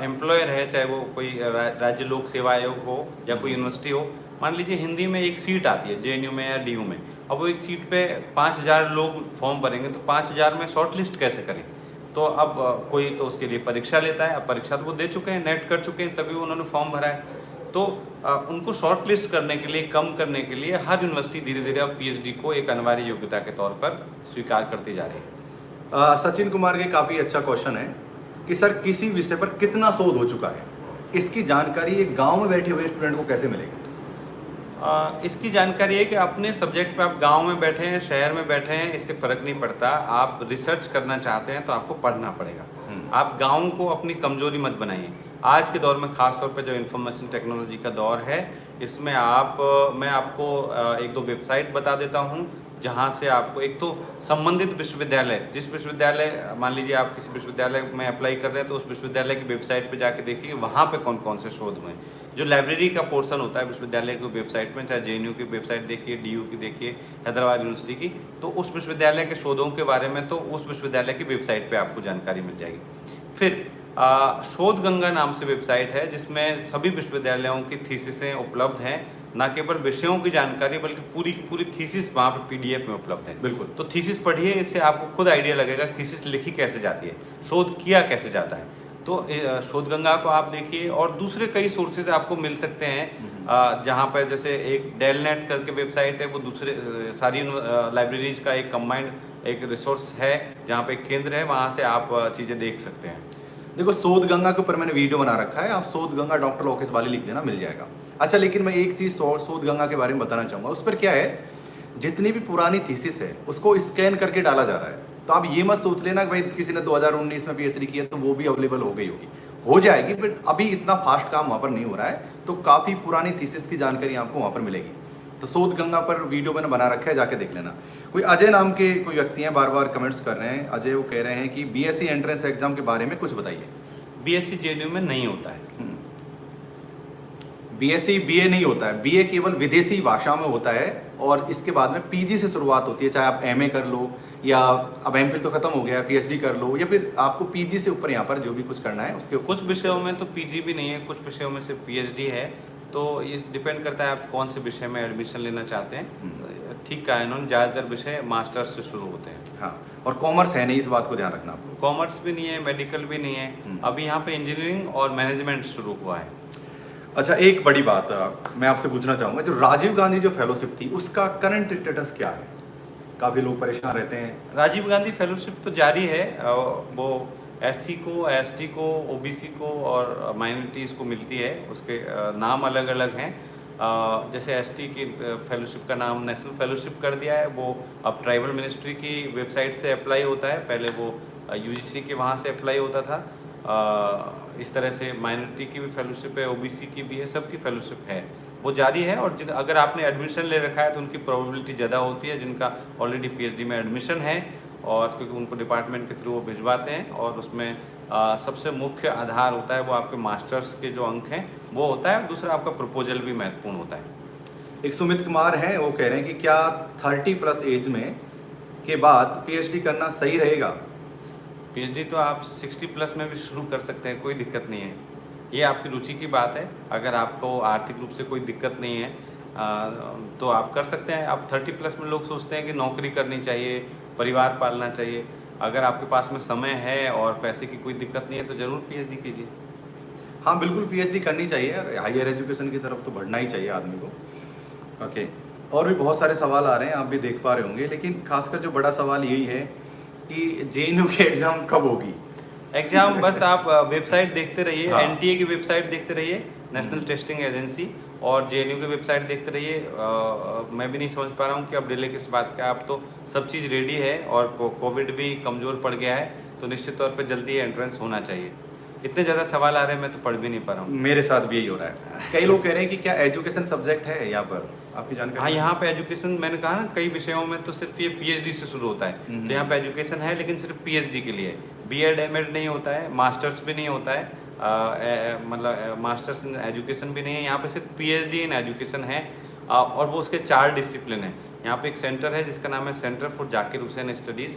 एम्प्लॉयर है, चाहे वो कोई राज्य लोक सेवा आयोग हो या कोई यूनिवर्सिटी हो, मान लीजिए हिंदी में एक सीट आती है जेएनयू में या डीयू में, अब वो एक सीट पे 5000 लोग फॉर्म भरेंगे, तो 5000 में शॉर्ट लिस्ट कैसे करें? तो अब कोई तो उसके लिए परीक्षा लेता है, अब परीक्षा तो वो दे चुके हैं, नेट कर चुके हैं, तभी उन्होंने फॉर्म भरा है। तो उनको शॉर्ट लिस्ट करने के लिए, कम करने के लिए हर यूनिवर्सिटी धीरे धीरे अब पीएचडी को एक अनिवार्य योग्यता के तौर पर स्वीकार करती जा रही है। सचिन कुमार के काफ़ी अच्छा क्वेश्चन है कि सर किसी विषय पर कितना शोध हो चुका है, इसकी जानकारी एक गांव में बैठे हुए स्टूडेंट को कैसे मिलेगी? इसकी जानकारी है कि अपने सब्जेक्ट पे आप गांव में बैठे हैं, शहर में बैठे हैं, इससे फ़र्क नहीं पड़ता। आप रिसर्च करना चाहते हैं तो आपको पढ़ना पड़ेगा। आप गांव को अपनी कमजोरी मत बनाइए। आज के दौर में ख़ास तौर पे जो इन्फॉर्मेशन टेक्नोलॉजी का दौर है, इसमें मैं आपको 1-2 वेबसाइट बता देता हूं, जहाँ से आपको एक तो संबंधित विश्वविद्यालय, जिस विश्वविद्यालय, मान लीजिए आप किसी विश्वविद्यालय में अप्लाई कर रहे हैं तो उस विश्वविद्यालय की वेबसाइट पे जाके देखिए वहाँ पे कौन कौन से शोध हुए हैं। जो लाइब्रेरी का पोर्शन होता है विश्वविद्यालय की वेबसाइट में, चाहे जेएनयू की वेबसाइट देखिए, डीयू की देखिए, हैदराबाद यूनिवर्सिटी की, तो उस विश्वविद्यालय के शोधों के बारे में तो उस विश्वविद्यालय की वेबसाइट पर आपको जानकारी मिल जाएगी। फिर शोध गंगा नाम से वेबसाइट है जिसमें सभी विश्वविद्यालयों की थीसिसें उपलब्ध हैं, ना केवल विषयों की जानकारी बल्कि पूरी की पूरी थीसिस वहाँ पे पीडीएफ में उपलब्ध है। बिल्कुल। तो थीसिस पढ़िए, इससे आपको खुद आइडिया लगेगा थीसिस लिखी कैसे जाती है, शोध किया कैसे जाता है। तो शोध गंगा को आप देखिए, और दूसरे कई सोर्सेज आपको मिल सकते हैं जहाँ पर जैसे एक डेलनेट करके वेबसाइट है, वो दूसरे सारी लाइब्रेरीज का एक कंबाइंड एक रिसोर्स है जहाँ पे एक केंद्र है, वहाँ से आप चीज़ें देख सकते हैं। देखो शोध गंगा के ऊपर मैंने वीडियो बना रखा है, आप शोध गंगा डॉक्टर लोकेश वाले लिख देना, मिल जाएगा। अच्छा, लेकिन मैं एक चीज़ शोध गंगा के बारे में बताना चाहूँगा। उस पर क्या है, जितनी भी पुरानी थीसिस है उसको स्कैन करके डाला जा रहा है। तो आप ये मत सोच लेना कि भाई किसी ने 2019 में पीएचडी किया तो वो भी अवेलेबल हो गई होगी, हो जाएगी, बट अभी इतना फास्ट काम वहाँ पर नहीं हो रहा है। तो काफ़ी पुरानी थीसिस की जानकारी आपको वहाँ पर मिलेगी। तो शोध गंगा पर वीडियो मैंने बना रखा है, जाके देख लेना। कोई अजय नाम के कोई व्यक्ति हैं, बार बार कमेंट्स कर रहे हैं। अजय वो कह रहे हैं कि बीएससी एंट्रेंस एग्जाम के बारे में कुछ बताइए। बीएससी जेएनयू में नहीं होता है। बीएससी बीए नहीं होता है, बीए केवल विदेशी भाषा में होता है, और इसके बाद में पीजी से शुरुआत होती है। चाहे आप एमए कर लो, या अब एमफिल तो खत्म हो गया है, पीएचडी कर लो, या फिर आपको पीजी से ऊपर यहाँ पर जो भी कुछ करना है उसके कुछ विषयों में तो पीजी भी नहीं है, कुछ विषयों में सिर्फ पीएचडी है। तो ये डिपेंड करता है आप कौन से विषय में एडमिशन लेना चाहते हैं। ठीक कहा इन्होंने, ज़्यादातर विषय मास्टर्स से शुरू होते हैं। हाँ, और कॉमर्स है नहीं, इस बात को ध्यान रखना आपको। कॉमर्स भी नहीं है, मेडिकल भी नहीं है। अभी यहाँ पे इंजीनियरिंग और मैनेजमेंट शुरू हुआ है। अच्छा, एक बड़ी बात मैं आपसे पूछना चाहूँगा, जो राजीव गांधी जो फेलोशिप थी उसका करंट स्टेटस क्या है? काफ़ी लोग परेशान रहते हैं। राजीव गांधी फेलोशिप तो जारी है, वो एससी को, एसटी को, ओबीसी को और माइनॉरिटीज़ को मिलती है। उसके नाम अलग अलग हैं। जैसे एसटी की फेलोशिप का नाम नेशनल फेलोशिप कर दिया है, वो अब ट्राइबल मिनिस्ट्री की वेबसाइट से अप्लाई होता है, पहले वो यूजीसी के वहाँ से अप्लाई होता था। इस तरह से माइनॉरिटी की भी फेलोशिप है, ओबीसी की भी है, सबकी फेलोशिप है, वो जारी है। और अगर आपने एडमिशन ले रखा है तो उनकी प्रोबेबिलिटी ज़्यादा होती है जिनका ऑलरेडी पीएचडी में एडमिशन है, और क्योंकि उनको डिपार्टमेंट के थ्रू वो भिजवाते हैं, और उसमें सबसे मुख्य आधार होता है वो आपके मास्टर्स के जो अंक हैं वो होता है। दूसरा आपका प्रपोजल भी महत्वपूर्ण होता है। एक सुमित कुमार हैं, वो कह रहे हैं कि क्या 30+ एज में के बाद पीएचडी करना सही रहेगा? पीएचडी तो आप 60+ में भी शुरू कर सकते हैं, कोई दिक्कत नहीं है। ये आपकी रुचि की बात है। अगर आपको आर्थिक रूप से कोई दिक्कत नहीं है तो आप कर सकते हैं। आप 30+ में लोग सोचते हैं कि नौकरी करनी चाहिए, परिवार पालना चाहिए। अगर आपके पास में समय है और पैसे की कोई दिक्कत नहीं है तो ज़रूर पीएचडी कीजिए। हाँ बिल्कुल, पीएचडी करनी चाहिए, हायर एजुकेशन की तरफ तो बढ़ना ही चाहिए आदमी को। ओके, और भी बहुत सारे सवाल आ रहे हैं, आप भी देख पा रहे होंगे, लेकिन खासकर जो बड़ा सवाल यही है कि जेएनयू की एग्ज़ाम कब होगी? एग्ज़ाम बस आप वेबसाइट देखते रहिए। हाँ। एनटीए की वेबसाइट देखते रहिए, नेशनल टेस्टिंग एजेंसी, और जेएनयू की वेबसाइट देखते रहिए। मैं भी नहीं समझ पा रहा हूँ कि अब डिले किस बात का। अब तो सब चीज़ रेडी है, और कोविड भी कमज़ोर पड़ गया है, तो निश्चित तौर पे जल्दी एंट्रेंस होना चाहिए। इतने ज़्यादा सवाल आ रहे हैं, मैं तो पढ़ भी नहीं पा रहा हूँ। मेरे साथ भी यही हो रहा है। कई लोग कह रहे हैं कि क्या एजुकेशन सब्जेक्ट है यहाँ पर, आपकी जानकारी? हाँ, यहाँ पे एजुकेशन, मैंने कहा ना, कई विषयों में तो सिर्फ ये पीएचडी से शुरू होता है। तो यहाँ पे एजुकेशन है, लेकिन सिर्फ पीएचडी के लिए। बीएड एमएड नहीं होता है, मास्टर्स भी नहीं होता है, मतलब मास्टर्स इन एजुकेशन भी नहीं है। यहाँ पे सिर्फ पीएचडी इन एजुकेशन है, और वो उसके 4 डिसिप्लिन हैं। यहाँ पे एक सेंटर है जिसका नाम है centre for Zakir Hussain studies,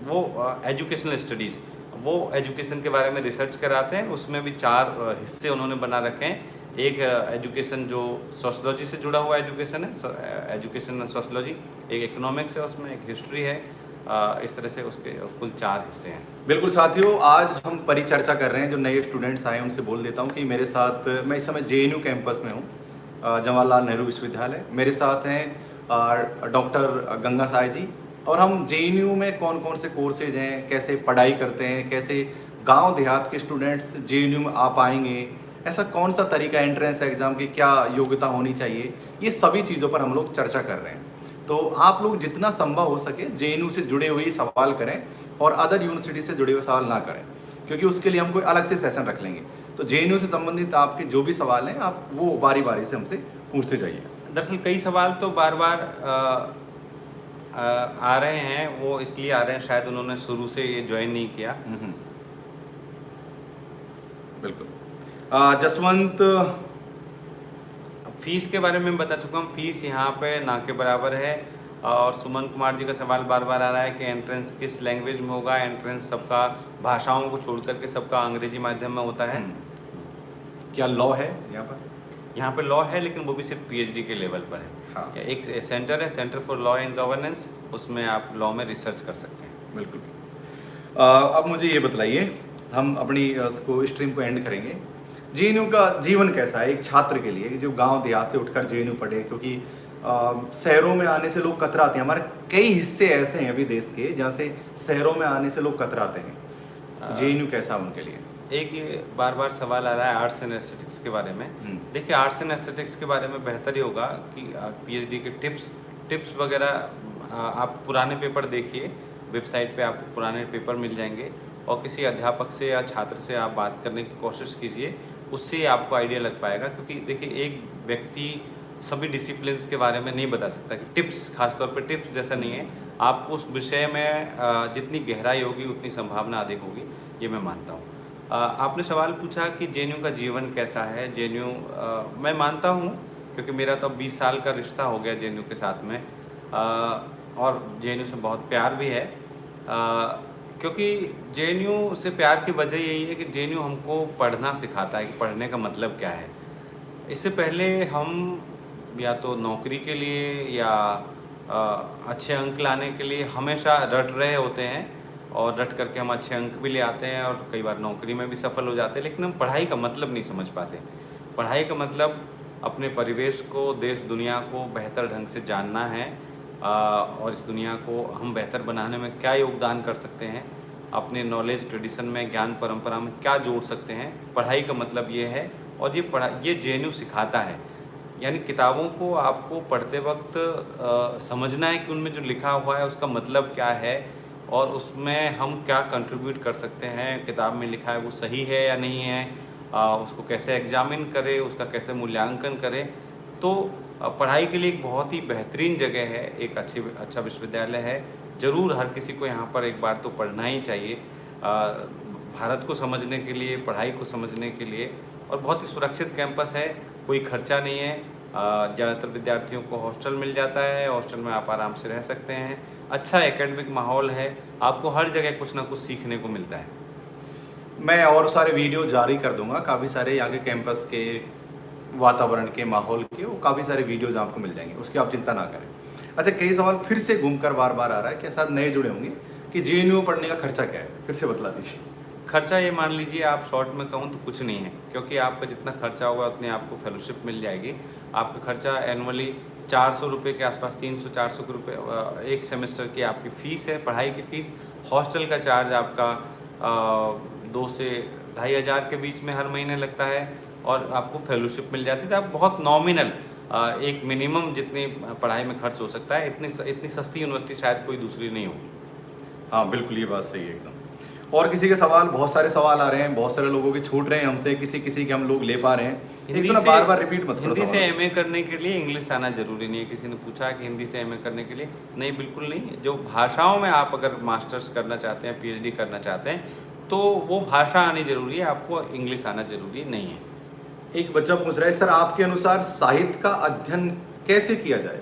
वो एजुकेशनल स्टडीज़, वो एजुकेशन के बारे में रिसर्च कराते हैं। उसमें भी 4 हिस्से उन्होंने बना रखे हैं। एक एजुकेशन जो सोशलॉजी से जुड़ा हुआ एजुकेशन है, एजुकेशन सोशलॉजी, एक इकोनॉमिक्स है, उसमें एक हिस्ट्री है। इस तरह से उसके कुल 4 हिस्से हैं। बिल्कुल साथियों, आज हम परिचर्चा कर रहे हैं। जो नए स्टूडेंट्स आए उनसे बोल देता हूं कि मेरे साथ, मैं इस समय जेएनयू कैंपस में हूं, जवाहरलाल नेहरू विश्वविद्यालय। मेरे साथ हैं डॉक्टर गंगा साय जी, और हम जेएनयू में कौन कौन से कोर्सेज हैं, कैसे पढ़ाई करते हैं, कैसे गांव देहात के स्टूडेंट्स जेएनयू में आ पाएंगे, ऐसा कौन सा तरीका एंट्रेंस एग्ज़ाम की क्या योग्यता होनी चाहिए, ये सभी चीज़ों पर हम लोग चर्चा कर रहे हैं। तो आप लोग जितना संभव हो सके जेएनयू से जुड़े हुए सवाल करें, और अदर यूनिवर्सिटी से जुड़े हुए सवाल ना करें, क्योंकि उसके लिए हम कोई अलग से सेशन रख लेंगे। तो जेएनयू से संबंधित आपके जो भी सवाल हैं, आप वो बारी बारी से हमसे पूछते जाइए। दरअसल कई सवाल तो बार बार आ रहे हैं, वो इसलिए आ रहे हैं शायद उन्होंने शुरू से ये ज्वाइन नहीं किया। बिल्कुल। जसवंत, फीस के बारे में बता चुका हूँ, फीस यहाँ पे ना के बराबर है। और सुमन कुमार जी का सवाल बार बार आ रहा है कि एंट्रेंस किस लैंग्वेज में होगा। एंट्रेंस सबका भाषाओं को छोड़ करके सबका अंग्रेजी माध्यम में होता है। क्या लॉ है यहाँ पर? यहाँ पे लॉ है, लेकिन वो भी सिर्फ पीएचडी के लेवल पर है। हाँ। एक सेंटर है, centre for law and governance, उसमें आप लॉ में रिसर्च कर सकते हैं। बिल्कुल। अब मुझे ये बतलाइए, हम अपनी इसको स्ट्रीम को एंड करेंगे। जेएनयू का जीवन कैसा है एक छात्र के लिए जो गांव देहात से उठकर जेएनयू पढ़े? क्योंकि शहरों में आने से लोग कतराते हैं। हमारे कई हिस्से ऐसे हैं अभी देश के जहाँ से शहरों में आने से लोग कतराते हैं, तो जेएनयू कैसा उनके लिए? एक ये बार बार सवाल आ रहा है आर्ट्स एंड एस्थेटिक्स के बारे में। देखिए, आर्ट्स एंड एस्थेटिक्स के बारे में बेहतर ही होगा कि पीएचडी के टिप्स वगैरह आप पुराने पेपर देखिए, वेबसाइट पे आपको पुराने पेपर मिल जाएंगे, और किसी अध्यापक से या छात्र से आप बात करने की कोशिश कीजिए, उससे आपको आइडिया लग पाएगा। क्योंकि देखिए, एक व्यक्ति सभी डिसिप्लिन्स के बारे में नहीं बता सकता कि टिप्स, खासतौर पर टिप्स जैसा नहीं है। आपको उस विषय में जितनी गहराई होगी उतनी संभावना अधिक होगी, ये मैं मानता हूँ। आपने सवाल पूछा कि जेएनयू का जीवन कैसा है। जेएनयू मैं मानता हूँ, क्योंकि मेरा तो 20 साल का रिश्ता हो गया जेएनयू के साथ में, और जेएनयू से बहुत प्यार भी है। क्योंकि जेएनयू से प्यार की वजह यही है कि जेएनयू हमको पढ़ना सिखाता है कि पढ़ने का मतलब क्या है। इससे पहले हम या तो नौकरी के लिए या अच्छे अंक लाने के लिए हमेशा रट रहे होते हैं, और रट करके हम अच्छे अंक भी ले आते हैं और कई बार नौकरी में भी सफल हो जाते हैं, लेकिन हम पढ़ाई का मतलब नहीं समझ पाते। पढ़ाई का मतलब अपने परिवेश को, देश दुनिया को बेहतर ढंग से जानना है, और इस दुनिया को हम बेहतर बनाने में क्या योगदान कर सकते हैं, अपने नॉलेज ट्रेडिशन में, ज्ञान परंपरा में क्या जोड़ सकते हैं। पढ़ाई का मतलब ये है, और ये जेएनयू सिखाता है। यानी किताबों को आपको पढ़ते वक्त समझना है कि उनमें जो लिखा हुआ है उसका मतलब क्या है, और उसमें हम क्या कंट्रीब्यूट कर सकते हैं। किताब में लिखा है वो सही है या नहीं है, उसको कैसे एग्जामिन करें, उसका कैसे मूल्यांकन करें। तो पढ़ाई के लिए एक बहुत ही बेहतरीन जगह है, एक अच्छा विश्वविद्यालय है। ज़रूर हर किसी को यहाँ पर एक बार तो पढ़ना ही चाहिए, भारत को समझने के लिए, पढ़ाई को समझने के लिए। और बहुत ही सुरक्षित कैंपस है, कोई खर्चा नहीं है। ज़्यादातर विद्यार्थियों को हॉस्टल मिल जाता है, हॉस्टल में आप आराम से रह सकते हैं। अच्छा एकेडमिक माहौल है, आपको हर जगह कुछ ना कुछ सीखने को मिलता है। मैं और सारे वीडियो जारी कर दूंगा, काफ़ी सारे यहाँ के कैंपस के वातावरण के, माहौल के, वो काफ़ी सारे वीडियोज आपको मिल जाएंगे, उसकी आप चिंता ना करें। अच्छा, कई सवाल फिर से घूमकर बार बार आ रहा है, क्या साथ नए जुड़े होंगे कि जेएनयू पढ़ने का खर्चा क्या है? फिर से बतला दीजिए। खर्चा ये मान लीजिए, आप शॉर्ट में कहूँ तो कुछ नहीं है, क्योंकि आपका जितना खर्चा होगा उतनी आपको फेलोशिप मिल जाएगी। आपका खर्चा एनुअली 400 रुपये के आसपास, 300-400 रुपये एक सेमेस्टर की आपकी फ़ीस है, पढ़ाई की फ़ीस। हॉस्टल का चार्ज आपका 2 से 2,500 के बीच में हर महीने लगता है, और आपको फेलोशिप मिल जाती है। तो आप बहुत नॉमिनल, एक मिनिमम जितनी पढ़ाई में खर्च हो सकता है, इतनी सस्ती यूनिवर्सिटी शायद कोई दूसरी नहीं होगी। हाँ बिल्कुल, ये बात सही है एकदम। और किसी के सवाल, बहुत सारे सवाल आ रहे हैं, बहुत सारे लोगों के छूट रहे हैं हमसे, किसी के हम लोग ले पा रहे हैं। एक तो ना बार बार रिपीट मत करो। हिंदी से एमए करने के लिए इंग्लिश आना जरूरी नहीं है। किसी ने पूछा कि हिंदी से एमए करने के लिए, नहीं, बिल्कुल नहीं। जो भाषाओं में आप अगर मास्टर्स करना चाहते हैं, पीएचडी करना चाहते हैं, तो वो भाषा आनी जरूरी है, आपको इंग्लिश आना जरूरी नहीं है। एक बच्चा पूछ रहा है, सर आपके अनुसार साहित्य का अध्ययन कैसे किया जाए?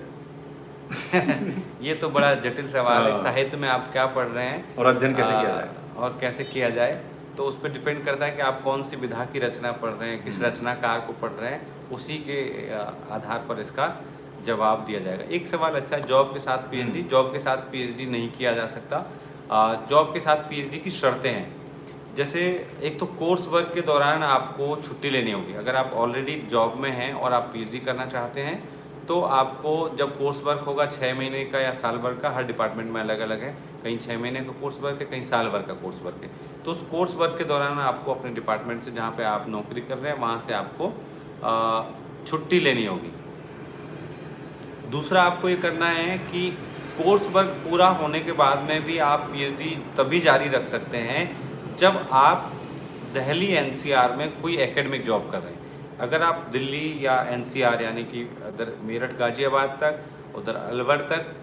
ये तो बड़ा जटिल सवाल है। साहित्य में आप क्या पढ़ रहे हैं और अध्ययन कैसे किया जाए, और कैसे किया जाए, तो उस पर डिपेंड करता है कि आप कौन सी विधा की रचना पढ़ रहे हैं, किस रचनाकार को पढ़ रहे हैं, उसी के आधार पर इसका जवाब दिया जाएगा। एक सवाल अच्छा है, जॉब के साथ पीएचडी। जॉब के साथ पीएचडी नहीं किया जा सकता। जॉब के साथ पीएचडी की शर्तें हैं। जैसे एक तो कोर्स वर्क के दौरान आपको छुट्टी लेनी होगी। अगर आप ऑलरेडी जॉब में हैं और आप पीएचडी करना चाहते हैं, तो आपको जब कोर्स वर्क होगा 6 महीने का या साल भर का, हर डिपार्टमेंट में अलग अलग है, कहीं 6 महीने का कोर्स वर्क है, कहीं साल भर का कोर्स वर्क है। तो उस कोर्स वर्क के दौरान आपको अपने डिपार्टमेंट से, जहाँ पे आप नौकरी कर रहे हैं, वहाँ से आपको छुट्टी लेनी होगी। दूसरा आपको ये करना है कि कोर्स वर्क पूरा होने के बाद में भी आप पीएचडी तभी जारी रख सकते हैं जब आप दिल्ली एनसीआर में कोई एकेडमिक जॉब कर रहे हैं। अगर आप दिल्ली या एनसीआर यानी कि इधर मेरठ गाजियाबाद तक, उधर अलवर तक,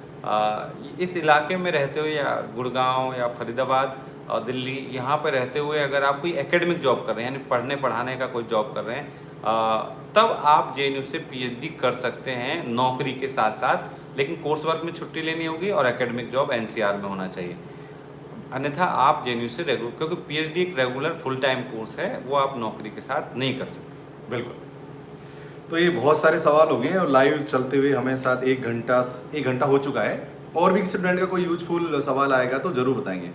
इस इलाके में रहते हुए या गुड़गांव या फरीदाबाद और दिल्ली यहाँ पर रहते हुए अगर आप कोई एकेडमिक जॉब कर रहे हैं यानी पढ़ने पढ़ाने का कोई जॉब कर रहे हैं, तब आप जेएनयू से पीएचडी कर सकते हैं नौकरी के साथ साथ, लेकिन कोर्स वर्क में छुट्टी लेनी होगी और एकेडमिक जॉब एनसीआर में होना चाहिए। अन्यथा आप जेएनयू से रेगुलर, क्योंकि पीएचडी एक रेगुलर फुल टाइम कोर्स है, वो आप नौकरी के साथ नहीं कर सकते। बिल्कुल। तो ये बहुत सारे सवाल हो गए हैं और लाइव चलते हुए हमें साथ एक घंटा हो चुका है। और भी किसी स्टूडेंट का कोई यूजफुल सवाल आएगा तो ज़रूर बताएंगे।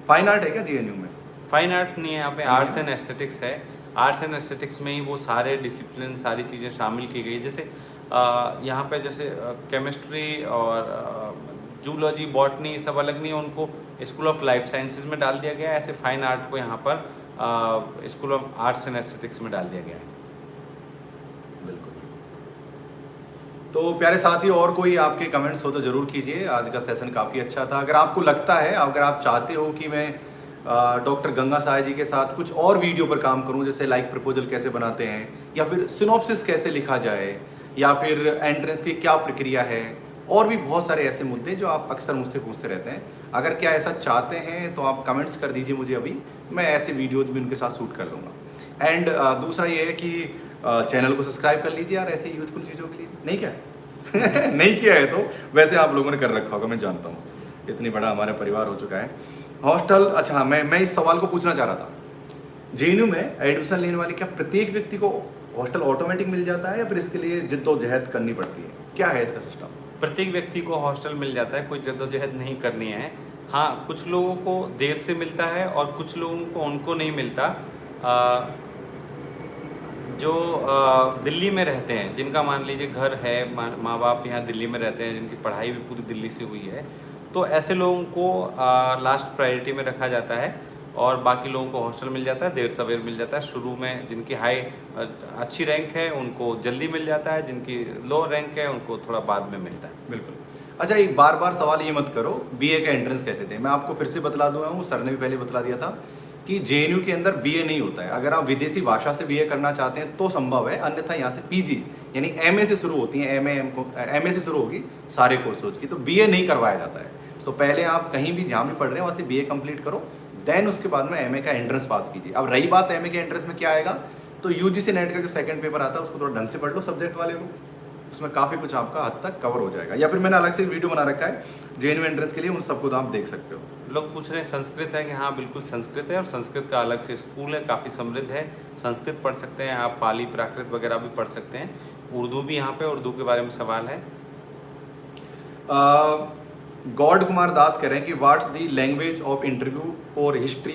फाइन आर्ट है क्या जेएनयू में? फाइन आर्ट नहीं है, यहाँ पे आर्ट्स एंड एस्थेटिक्स है। आर्ट्स एंड एस्थेटिक्स में ही वो सारे डिसिप्लिन, सारी चीज़ें शामिल की गई। जैसे यहाँ पे जैसे केमिस्ट्री और जूलॉजी, बॉटनी सब अलग नहीं है, उनको स्कूल ऑफ लाइफ साइंसेज में डाल दिया गया है। ऐसे फाइन आर्ट को यहाँ पर school of arts and aesthetics में डाल दिया गया है। बिल्कुल। तो प्यारे साथियों, और कोई आपके कमेंट्स हो तो ज़रूर कीजिए। आज का सेशन काफ़ी अच्छा था। अगर आपको लगता है, अगर आप चाहते हो कि मैं डॉक्टर गंगा साय जी के साथ कुछ और वीडियो पर काम करूं, जैसे लाइक प्रपोजल कैसे बनाते हैं, या फिर सिनॉप्सिस कैसे लिखा जाए, या फिर एंट्रेंस की क्या प्रक्रिया है, और भी बहुत सारे ऐसे मुद्दे जो आप अक्सर मुझसे पूछते रहते हैं, अगर क्या ऐसा चाहते हैं तो आप कमेंट्स कर दीजिए मुझे। अभी मैं ऐसे वीडियोज भी उनके साथ शूट कर लूँगा। एंड दूसरा ये है कि चैनल को सब्सक्राइब कर लीजिए यार, ऐसे यूजफुल चीज़ों के लिए। नहीं क्या नहीं किया है तो वैसे आप लोगों ने कर रखा होगा, मैं जानता हूँ, इतनी बड़ा हमारा परिवार हो चुका है। हॉस्टल, अच्छा, मैं इस सवाल को पूछना चाह रहा था, जेएनयू में एडमिशन लेने वाले क्या प्रत्येक व्यक्ति को हॉस्टल ऑटोमेटिक मिल जाता है या फिर इसके लिए जिद्दोजहद करनी पड़ती है? क्या है इसका सिस्टम? प्रत्येक व्यक्ति को हॉस्टल मिल जाता है, कोई जद्दोजहद नहीं करनी है। हाँ, कुछ लोगों को देर से मिलता है और कुछ लोगों को उनको नहीं मिलता। जो दिल्ली में रहते हैं, जिनका मान लीजिए घर है, माँ बाप यहाँ दिल्ली में रहते हैं, जिनकी पढ़ाई भी पूरी दिल्ली से हुई है, तो ऐसे लोगों को लास्ट प्रायोरिटी में रखा जाता है और बाकी लोगों को हॉस्टल मिल जाता है, देर सवेर मिल जाता है। शुरू में जिनकी अच्छी रैंक है उनको जल्दी मिल जाता है, जिनकी लो रैंक है उनको थोड़ा बाद में मिलता है। बिल्कुल। अच्छा, एक बार सवाल ये मत करो बीए का एंट्रेंस कैसे थे। मैं आपको फिर से बतला दूंगा, वो सर ने भी पहले बतला दिया था कि जेएनयू के अंदर बीए नहीं होता है। अगर आप विदेशी भाषा से बीए करना चाहते हैं तो संभव है, अन्यथा यहाँ से पीजी यानी एमए से शुरू होती है, एमए से शुरू होगी सारे कोर्सेज की, तो बीए नहीं करवाया जाता है। तो पहले आप कहीं भी जहाँ भी पढ़ रहे हैं वहाँ से बीए कंप्लीट करो, देन उसके बाद में एमए का एंट्रेंस पास कीजिए। अब रही बात एमए के एंट्रेंस में क्या आएगा, तो यूजीसी नेट का जो सेकंड पेपर आता है उसको थोड़ा ढंग से पढ़ लो सब्जेक्ट वाले को, उसमें काफ़ी कुछ आपका हद तक कवर हो जाएगा। या फिर मैंने अलग से वीडियो बना रखा है जेएनयू एंट्रेंस के लिए, उन सबको तो आप देख सकते हो। लोग पूछ रहे हैं संस्कृत है कि हाँ बिल्कुल संस्कृत है, और संस्कृत का अलग से स्कूल है, काफ़ी समृद्ध है। संस्कृत पढ़ सकते हैं आप, पाली प्राकृत वगैरह भी पढ़ सकते हैं। उर्दू भी यहाँ पे, उर्दू के बारे में सवाल है। गॉड कुमार दास कह रहे हैं कि what's the language of interview और history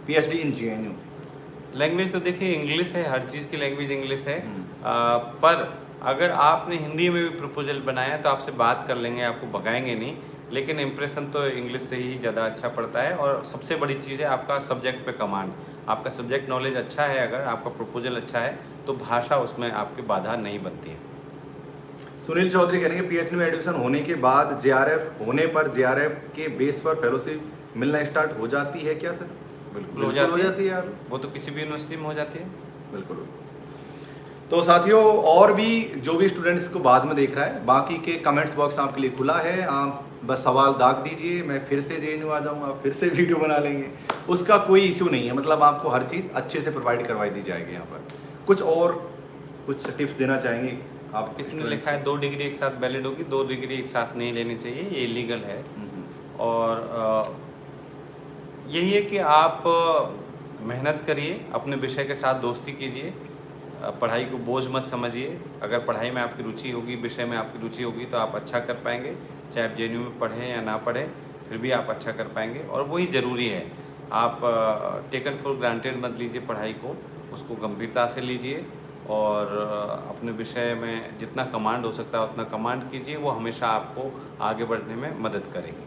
PhD in JNU? Language तो देखिए इंग्लिश है, हर चीज़ की लैंग्वेज इंग्लिश है। पर अगर आपने हिंदी में भी प्रपोजल बनाया तो आपसे बात कर लेंगे, आपको भगाएंगे नहीं, लेकिन इम्प्रेशन तो इंग्लिश से ही ज़्यादा अच्छा पड़ता है। और सबसे बड़ी चीज़ है आपका सब्जेक्ट पे कमांड। आपका सब्जेक्ट नॉलेज अच्छा है, अगर आपका प्रपोजल अच्छा है तो भाषा उसमें आपकी बाधा नहीं बनती है। सुनील चौधरी कह रहे हैं पीएचडी में एडमिशन होने के बाद जेआरएफ होने पर जेआरएफ के बेस पर फेलोशिप मिलना स्टार्ट हो जाती है क्या सर? बिल्कुल हो जाती है यार, वो तो किसी भी यूनिवर्सिटी में हो जाती है। बिल्कुल। तो साथियों, और भी जो भी स्टूडेंट्स को बाद में देख रहा है, बाकी के कमेंट्स बॉक्स आपके लिए खुला है, आप बस सवाल दाग दीजिए, मैं फिर से जेएनयू आ जाऊँगा, फिर से वीडियो बना लेंगे, उसका कोई इशू नहीं है। मतलब आपको हर चीज़ अच्छे से प्रोवाइड करवाई दी जाएगी। यहाँ पर कुछ टिप्स देना चाहेंगे आप? किसी ने लिखा है 2 डिग्री एक साथ वैलिड होगी, 2 डिग्री एक साथ नहीं लेनी चाहिए, ये इलीगल है। और यही है कि आप मेहनत करिए, अपने विषय के साथ दोस्ती कीजिए, पढ़ाई को बोझ मत समझिए। अगर पढ़ाई में आपकी रुचि होगी, विषय में आपकी रुचि होगी तो आप अच्छा कर पाएंगे। चाहे आप जेएनयू में पढ़ें या ना पढ़ें, फिर भी आप अच्छा कर पाएंगे, और वही ज़रूरी है। आप टेकन फॉर ग्रांटेड मत लीजिए पढ़ाई को, उसको गंभीरता से लीजिए, और अपने विषय में जितना कमांड हो सकता है उतना कमांड कीजिए, वो हमेशा आपको आगे बढ़ने में मदद करेगी।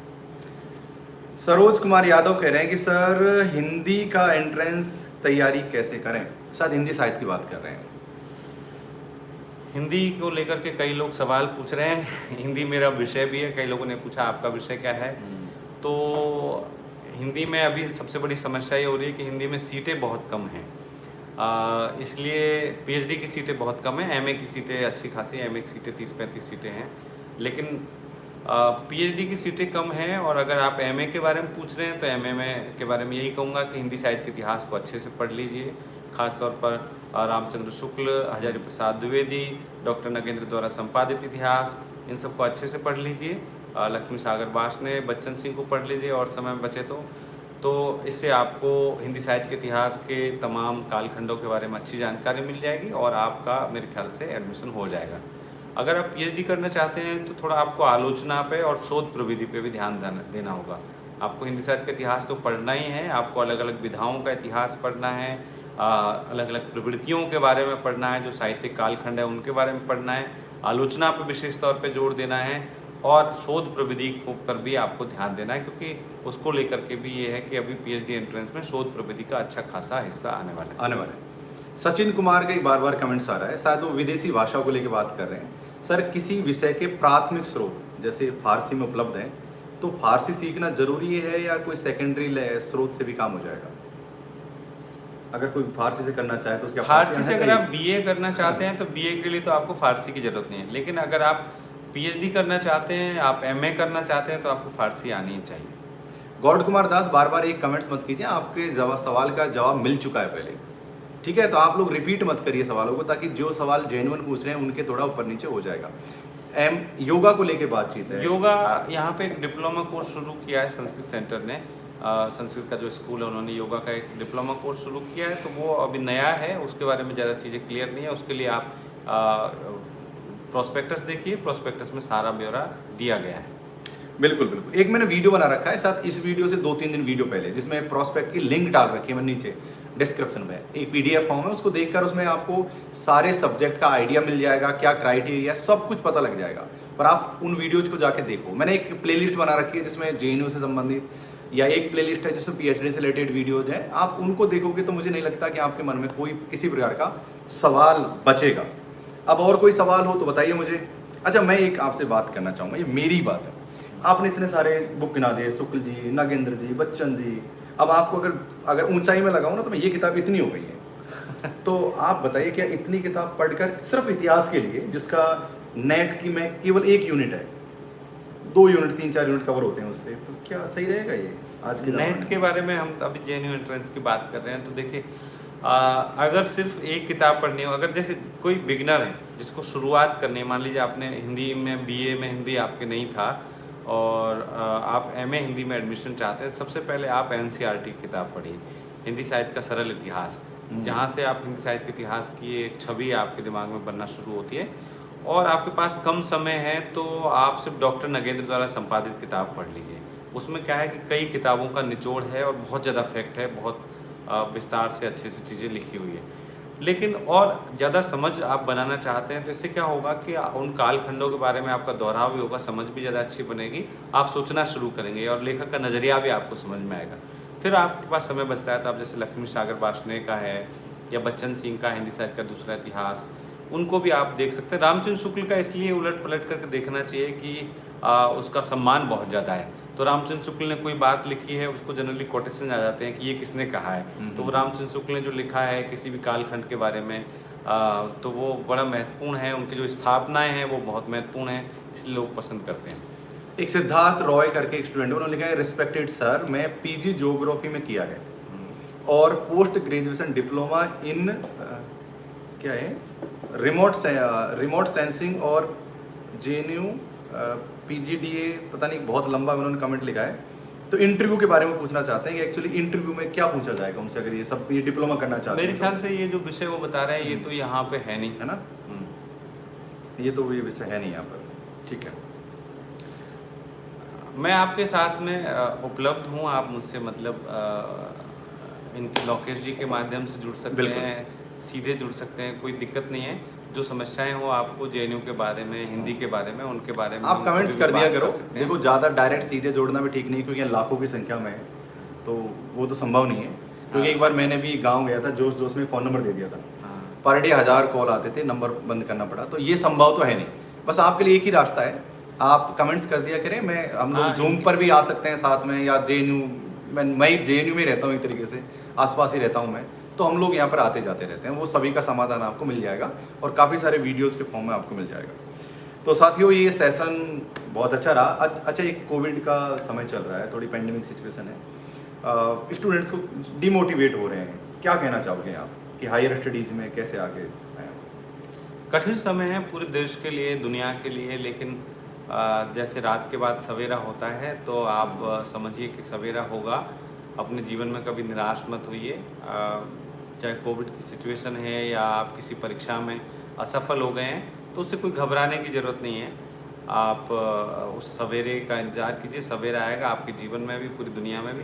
सरोज कुमार यादव कह रहे हैं कि सर हिंदी का एंट्रेंस तैयारी कैसे करें? शायद हिंदी साहित्य की बात कर रहे हैं। हिंदी को लेकर के कई लोग सवाल पूछ रहे हैं। हिंदी मेरा विषय भी है, कई लोगों ने पूछा आपका विषय क्या है। तो हिंदी में अभी सबसे बड़ी समस्या ये हो रही है कि हिंदी में सीटें बहुत कम हैं। इसलिए पीएचडी की सीटें बहुत कम हैं, एमए की सीटें अच्छी खासी, एमए की सीटें 30-35 सीटें हैं, लेकिन पीएचडी की सीटें कम हैं। और अगर आप एमए के बारे में पूछ रहे हैं तो एमए में के बारे में यही कहूँगा कि हिंदी साहित्य के इतिहास को अच्छे से पढ़ लीजिए, खासतौर पर रामचंद्र शुक्ल, हजारी प्रसाद द्विवेदी, डॉक्टर नगेंद्र द्वारा संपादित इतिहास, इन सबको अच्छे से पढ़ लीजिए। लक्ष्मी सागर वार्ष्णेय, बच्चन सिंह को पढ़ लीजिए और समय में बचे तो इससे आपको हिंदी साहित्य के इतिहास के तमाम कालखंडों के बारे में अच्छी जानकारी मिल जाएगी और आपका मेरे ख्याल से एडमिशन हो जाएगा। अगर आप पीएचडी करना चाहते हैं तो थोड़ा आपको आलोचना पे और शोध प्रविधि पे भी ध्यान देना होगा। आपको हिंदी साहित्य का इतिहास तो पढ़ना ही है, आपको अलग अलग विधाओं का इतिहास पढ़ना है, अलग अलग प्रवृत्तियों के बारे में पढ़ना है, जो साहित्यिक कालखंड है उनके बारे में पढ़ना है, आलोचना पर विशेष तौर पर जोर देना है और शोध प्रविधि पर भी आपको ध्यान देना है, क्योंकि उसको लेकर के भी ये है कि अभी पीएचडी एंट्रेंस में शोध प्रविधि का अच्छा खासा हिस्सा आने वाला है। सचिन कुमार का बार बार कमेंट्स आ रहा है, शायद वो विदेशी भाषा को लेकर बात कर रहे हैं। सर, किसी विषय के प्राथमिक स्रोत जैसे फारसी में उपलब्ध हैं, तो फारसी सीखना जरूरी है या कोई सेकेंडरी स्रोत से भी काम हो जाएगा? अगर कोई फारसी से करना चाहे तो उसके फारसी से अगर आप बीए करना चाहते हैं तो बीए के लिए तो आपको फारसी की जरूरत नहीं है, लेकिन अगर आप पीएचडी करना चाहते हैं, आप एमए करना चाहते हैं तो आपको फारसी आनी ही चाहिए। गौड़ कुमार दास, बार बार एक कमेंट्स मत कीजिए, आपके सवाल का जवाब मिल चुका है पहले, ठीक है? तो आप लोग रिपीट मत करिए सवालों को, ताकि जो सवाल जेन्युइन पूछ रहे हैं उनके थोड़ा ऊपर नीचे हो जाएगा। योगा को लेके बातचीत है। योगा यहाँ पे एक डिप्लोमा कोर्स शुरू किया है संस्कृत सेंटर ने, संस्कृत का जो स्कूल है उन्होंने योगा का एक डिप्लोमा कोर्स शुरू किया है, तो वो अभी नया है, उसके बारे में ज़्यादा चीज़ें क्लियर नहीं है। उसके लिए आप प्रोस्पेक्टस देखिए, प्रोस्पेक्टस में सारा ब्यौरा दिया गया है। बिल्कुल बिल्कुल। एक मैंने वीडियो बना रखा है साथ इस वीडियो से 2-3 दिन वीडियो पहले, जिसमें प्रोस्पेक्ट की लिंक डाल रखी है मैंने नीचे डिस्क्रिप्शन में। एक पीडीएफ फॉर्म है, उसको देखकर उसमें आपको सारे सब्जेक्ट का आइडिया मिल जाएगा, क्या क्राइटेरिया, सब कुछ पता लग जाएगा। पर आप उन वीडियोज को जाके देखो। मैंने एक प्लेलिस्ट बना रखी है जिसमें जेएनयू से संबंधित, या एक प्लेलिस्ट है जिसमें पीएचडी से रिलेटेड वीडियोज हैं। आप उनको देखोगे तो मुझे नहीं लगता कि आपके मन में कोई किसी प्रकार का सवाल बचेगा। अब और कोई सवाल हो तो बताइए मुझे। अच्छा, मैं एक आपसे बात करना चाहूँगा, ये मेरी बात है। आपने इतने सारे बुक गिना दिए, शुक्ल जी, नागेंद्र जी, बच्चन जी। अब आपको अगर ऊंचाई में लगाऊं ना तो मैं ये किताब इतनी हो गई है। तो आप बताइए, क्या इतनी किताब पढ़कर सिर्फ इतिहास के लिए, जिसका नेट की में केवल 1 यूनिट है, 2 यूनिट 3-4 यूनिट कवर होते हैं उससे, तो क्या सही रहेगा ये आज के नेट के बारे में? हम अभी जेएनयू एंट्रेंस की बात कर रहे हैं, तो देखिए अगर सिर्फ एक किताब पढ़नी हो, अगर जैसे कोई बिगनर है जिसको शुरुआत करनी है, मान लीजिए आपने हिंदी में बीए में हिंदी आपके नहीं था और आप एमए हिंदी में एडमिशन चाहते हैं, सबसे पहले आप एनसीईआरटी की किताब पढ़िए, हिंदी साहित्य का सरल इतिहास, जहाँ से आप हिंदी साहित्य के इतिहास की एक छवि आपके दिमाग में बनना शुरू होती है। और आपके पास कम समय है तो आप सिर्फ डॉक्टर नगेंद्र द्वारा संपादित किताब पढ़ लीजिए। उसमें क्या है कि कई किताबों का निचोड़ है और बहुत ज़्यादा फैक्ट है, बहुत विस्तार से अच्छे से चीज़ें लिखी हुई है। लेकिन और ज़्यादा समझ आप बनाना चाहते हैं तो इससे क्या होगा कि उन कालखंडों के बारे में आपका दोहराव भी होगा, समझ भी ज़्यादा अच्छी बनेगी, आप सोचना शुरू करेंगे और लेखक का नज़रिया भी आपको समझ में आएगा। फिर आपके पास समय बचता है तो आप जैसे लक्ष्मी सागर वार्ष्णेय का है या बच्चन सिंह का हिंदी साहित्य का दूसरा इतिहास, उनको भी आप देख सकते हैं। रामचंद्र शुक्ल का इसलिए उलट पलट करके देखना चाहिए कि उसका सम्मान बहुत ज़्यादा है। तो रामचंद्र शुक्ल ने कोई बात लिखी है, उसको जनरली कोटेशन आ जाते हैं कि ये किसने कहा है। तो वो रामचंद्र शुक्ल ने जो लिखा है किसी भी कालखंड के बारे में, तो वो बड़ा महत्वपूर्ण है, उनकी जो स्थापनाएं हैं वो बहुत महत्वपूर्ण हैं, इसलिए लोग पसंद करते हैं। एक सिद्धार्थ रॉय करके एक स्टूडेंट है, उन्होंने लिखा है, रिस्पेक्टेड सर, मैं पीजी ज्योग्राफी में किया है और पोस्ट ग्रेजुएशन डिप्लोमा इन क्या है रिमोट सेंसिंग और जेएनयू पीजीडीए, पता नहीं बहुत लंबा उन्होंने कमेंट लिखा है। तो इंटरव्यू के बारे में पूछना चाहते हैं कि एक्चुअली इंटरव्यू में क्या पूछा जाएगा उनसे, अगर ये सब ये डिप्लोमा करना चाहते हैं। मेरे ख्याल से ये जो विषय वो बता रहे हैं ये तो यहाँ पे है नहीं, है ना? ये तो ये विषय है नहीं यहाँ पर, ठीक है। मैं आपके साथ में उपलब्ध हूँ, आप मुझसे मतलब इनके लोकेश जी के माध्यम से जुड़ सकते हैं, सीधे जुड़ सकते हैं, कोई दिक्कत नहीं है। जो समस्याएं हो आपको जेएनयू के बारे में, हिंदी के बारे में, उनके बारे में आप कमेंट्स कर दिया करो। देखो, ज़्यादा डायरेक्ट सीधे जोड़ना भी ठीक नहीं, क्योंकि लाखों की संख्या में है, तो वो तो संभव नहीं है। क्योंकि एक बार मैंने भी गाँव गया था, जोश जोश में फ़ोन नंबर दे दिया था, पर डे 1000 कॉल आते थे, नंबर बंद करना पड़ा। तो ये संभव तो है नहीं। बस आपके लिए एक ही रास्ता है, आप कमेंट्स कर दिया करें। हम लोग जूम पर भी आ सकते हैं साथ में, या जेएनयू, मैं जेएनयू में रहता हूँ, एक तरीके से आसपास ही रहता हूँ मैं, तो हम लोग यहाँ पर आते जाते रहते हैं, वो सभी का समाधान आपको मिल जाएगा और काफ़ी सारे वीडियोज़ के फॉर्म में आपको मिल जाएगा। तो साथियों ये सेशन बहुत अच्छा रहा। अच्छा, एक कोविड का समय चल रहा है, थोड़ी पेंडेमिक सिचुएशन है, स्टूडेंट्स को डिमोटिवेट हो रहे हैं, क्या कहना चाहोगे आप कि हायर स्टडीज़ में कैसे आगे आएं? कठिन समय है पूरे देश के लिए, दुनिया के लिए, लेकिन जैसे रात के बाद सवेरा होता है तो आप समझिए कि सवेरा होगा। अपने जीवन में कभी निराश मत होइए, चाहे कोविड की सिचुएशन है या आप किसी परीक्षा में असफल हो गए हैं तो उससे कोई घबराने की ज़रूरत नहीं है। आप उस सवेरे का इंतज़ार कीजिए, सवेरा आएगा आपके जीवन में भी, पूरी दुनिया में भी।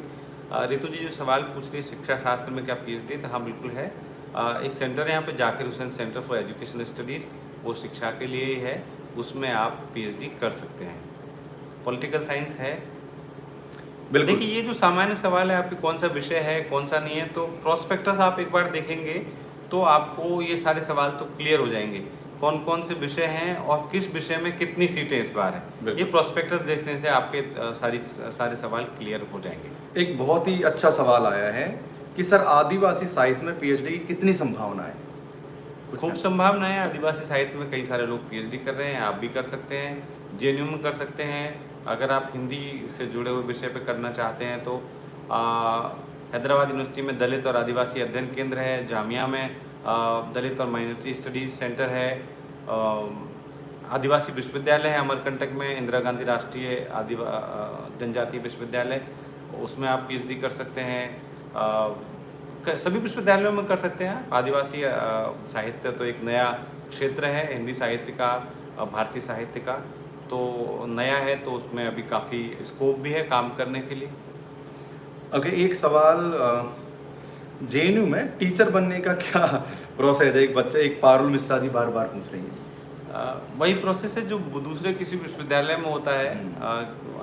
रितु जी जो सवाल पूछ रही है शिक्षा शास्त्र में क्या पीएचडी, तो हाँ बिल्कुल है। एक सेंटर है यहाँ पे Zakir Hussain centre for education studies, वो शिक्षा के लिए ही है, उसमें आप पीएचडी कर सकते हैं। पॉलिटिकल साइंस है। बिल्कुल। देखिए ये जो सामान्य सवाल है आपके कौन सा विषय है कौन सा नहीं है, तो प्रोस्पेक्टस आप एक बार देखेंगे तो आपको ये सारे सवाल तो क्लियर हो जाएंगे, कौन कौन से विषय हैं और किस विषय में कितनी सीटें इस बार हैं। ये प्रोस्पेक्टस देखने से आपके सारे सवाल क्लियर हो जाएंगे। एक बहुत ही अच्छा सवाल आया है कि सर आदिवासी साहित्य में पीएचडी की कितनी संभावना है? खूब संभावना है। आदिवासी साहित्य में कई सारे लोग पीएचडी कर रहे हैं, आप भी कर सकते हैं, जेएनयू में कर सकते हैं। अगर आप हिंदी से जुड़े हुए विषय पे करना चाहते हैं तो हैदराबाद यूनिवर्सिटी में दलित और आदिवासी अध्ययन केंद्र है, जामिया में दलित और माइनॉरिटी स्टडीज़ सेंटर है, आदिवासी विश्वविद्यालय है अमरकंटक में, इंदिरा गांधी राष्ट्रीय जनजातीय विश्वविद्यालय, उसमें आप पीएचडी कर सकते हैं। सभी विश्वविद्यालयों में कर सकते हैं। आदिवासी साहित्य तो एक नया क्षेत्र है, हिंदी साहित्य का, भारतीय साहित्य का तो नया है, तो उसमें अभी काफ़ी स्कोप भी है काम करने के लिए। ओके, एक सवाल, जेएनयू में टीचर बनने का क्या प्रोसेस है? एक बच्चा, एक पारुल मिश्रा जी बार बार पूछ रही हैं। वही प्रोसेस है जो दूसरे किसी विश्वविद्यालय में होता है।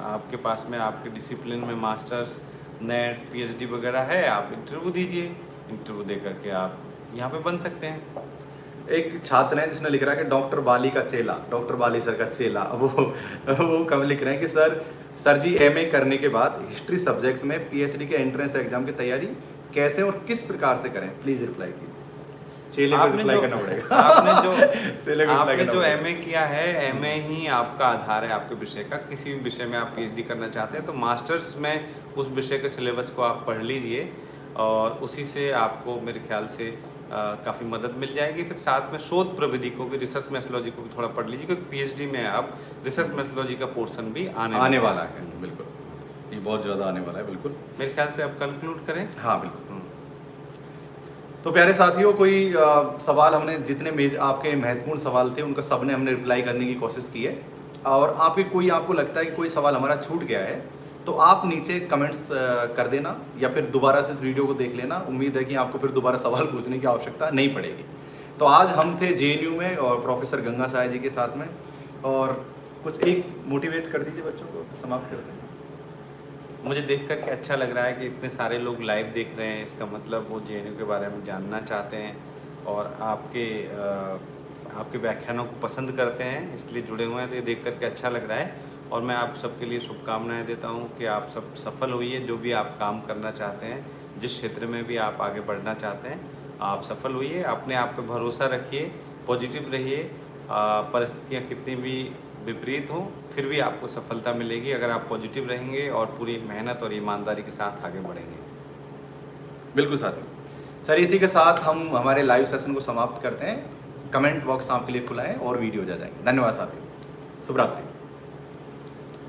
आपके पास में आपके डिसिप्लिन में मास्टर्स, नेट, पीएचडी वगैरह है, आप इंटरव्यू दीजिए, इंटरव्यू दे करके आप यहाँ पे बन सकते हैं। एक छात्र है जिसने लिख रहा है कि डॉक्टर बाली का चेला, डॉक्टर बाली सर का चेला, वो कब लिख रहे हैं कि सर जी एमए करने के बाद हिस्ट्री सब्जेक्ट में पीएचडी के एंट्रेंस एग्जाम की तैयारी कैसे और किस प्रकार से करें? प्लीज रिप्लाई कीजिए। चेले को रिप्लाई करना पड़ेगा। आपने जो एमए किया है, एमए ही आपका आधार है आपके विषय का। किसी भी विषय में आप पीएचडी करना चाहते हैं तो मास्टर्स में उस विषय के सिलेबस को आप पढ़ लीजिए और उसी से आपको मेरे ख्याल से काफ़ी मदद मिल जाएगी। फिर साथ में शोध प्रविधि को भी, रिसर्च मेथोडोलॉजी को भी थोड़ा पढ़ लीजिए, क्योंकि पीएचडी में आप रिसर्च मेथोडोलॉजी का पोर्शन भी आने वाला है। बिल्कुल, ये बहुत ज़्यादा आने वाला है। बिल्कुल, मेरे ख्याल से आप कंक्लूड करें। हाँ बिल्कुल। तो प्यारे साथियों, कोई सवाल हमने जितने आपके महत्वपूर्ण सवाल थे उनका सबने हमने रिप्लाई करने की कोशिश की है। और आपको लगता है कि कोई सवाल हमारा छूट गया है तो आप नीचे कमेंट्स कर देना या फिर दोबारा से इस वीडियो को देख लेना। उम्मीद है कि आपको फिर दोबारा सवाल पूछने की आवश्यकता नहीं पड़ेगी। तो आज हम थे जेएनयू में और प्रोफेसर गंगा साय जी के साथ में, और कुछ एक मोटिवेट कर दीजिए बच्चों को, समाप्त कर दें। मुझे देख कर के अच्छा लग रहा है कि इतने सारे लोग लाइव देख रहे हैं। इसका मतलब वो जेएनयू के बारे में जानना चाहते हैं और आपके व्याख्यानों को पसंद करते हैं, इसलिए जुड़े हुए हैं। तो ये देख कर के अच्छा लग रहा है और मैं आप सबके लिए शुभकामनाएं देता हूं कि आप सब सफल होइए। जो भी आप काम करना चाहते हैं, जिस क्षेत्र में भी आप आगे बढ़ना चाहते हैं, आप सफल होइए। अपने आप पे भरोसा रखिए, पॉजिटिव रहिए। परिस्थितियाँ कितनी भी विपरीत हों फिर भी आपको सफलता मिलेगी अगर आप पॉजिटिव रहेंगे और पूरी मेहनत और ईमानदारी के साथ आगे बढ़ेंगे। बिल्कुल साथियों। सर इसी के साथ हम हमारे लाइव सेशन को समाप्त करते हैं। कमेंट बॉक्स आपके लिए खुला है और वीडियो जा जाएंगे। धन्यवाद साथियों, शुभ रात्रि।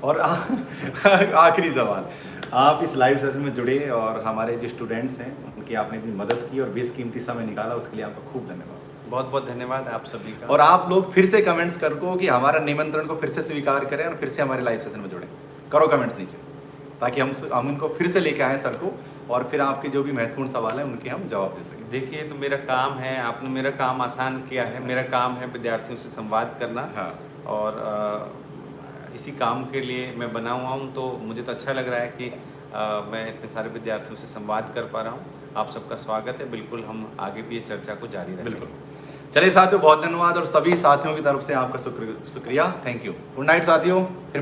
और आखिरी सवाल, आप इस लाइव सेशन में जुड़े और हमारे जो स्टूडेंट्स हैं उनकी आपने इतनी मदद की और बेशकीमती समय निकाला, उसके लिए आपका खूब धन्यवाद। बहुत बहुत धन्यवाद आप सभी का। और आप लोग फिर से कमेंट्स करो कि हमारा निमंत्रण को फिर से स्वीकार करें और फिर से हमारे लाइव सेशन में जुड़ें। करो कमेंट्स नीचे, ताकि हम उनको फिर से लेके आएँ सर को, और फिर आपके जो भी महत्वपूर्ण सवाल हैं उनके हम जवाब दे सकें। देखिए, तो मेरा काम है, आपने मेरा काम आसान किया है। मेरा काम है विद्यार्थियों से संवाद करना। हाँ। और इसी काम के लिए मैं बना हुआ हूँ, तो मुझे तो अच्छा लग रहा है कि मैं इतने सारे विद्यार्थियों से संवाद कर पा रहा हूँ। आप सबका स्वागत है। बिल्कुल हम आगे भी ये चर्चा को जारी रखेंगे। बिल्कुल। चलिए साथियों, बहुत धन्यवाद और सभी साथियों की तरफ से आपका शुक्रिया। Thank you. गुड नाइट साथियों। फिर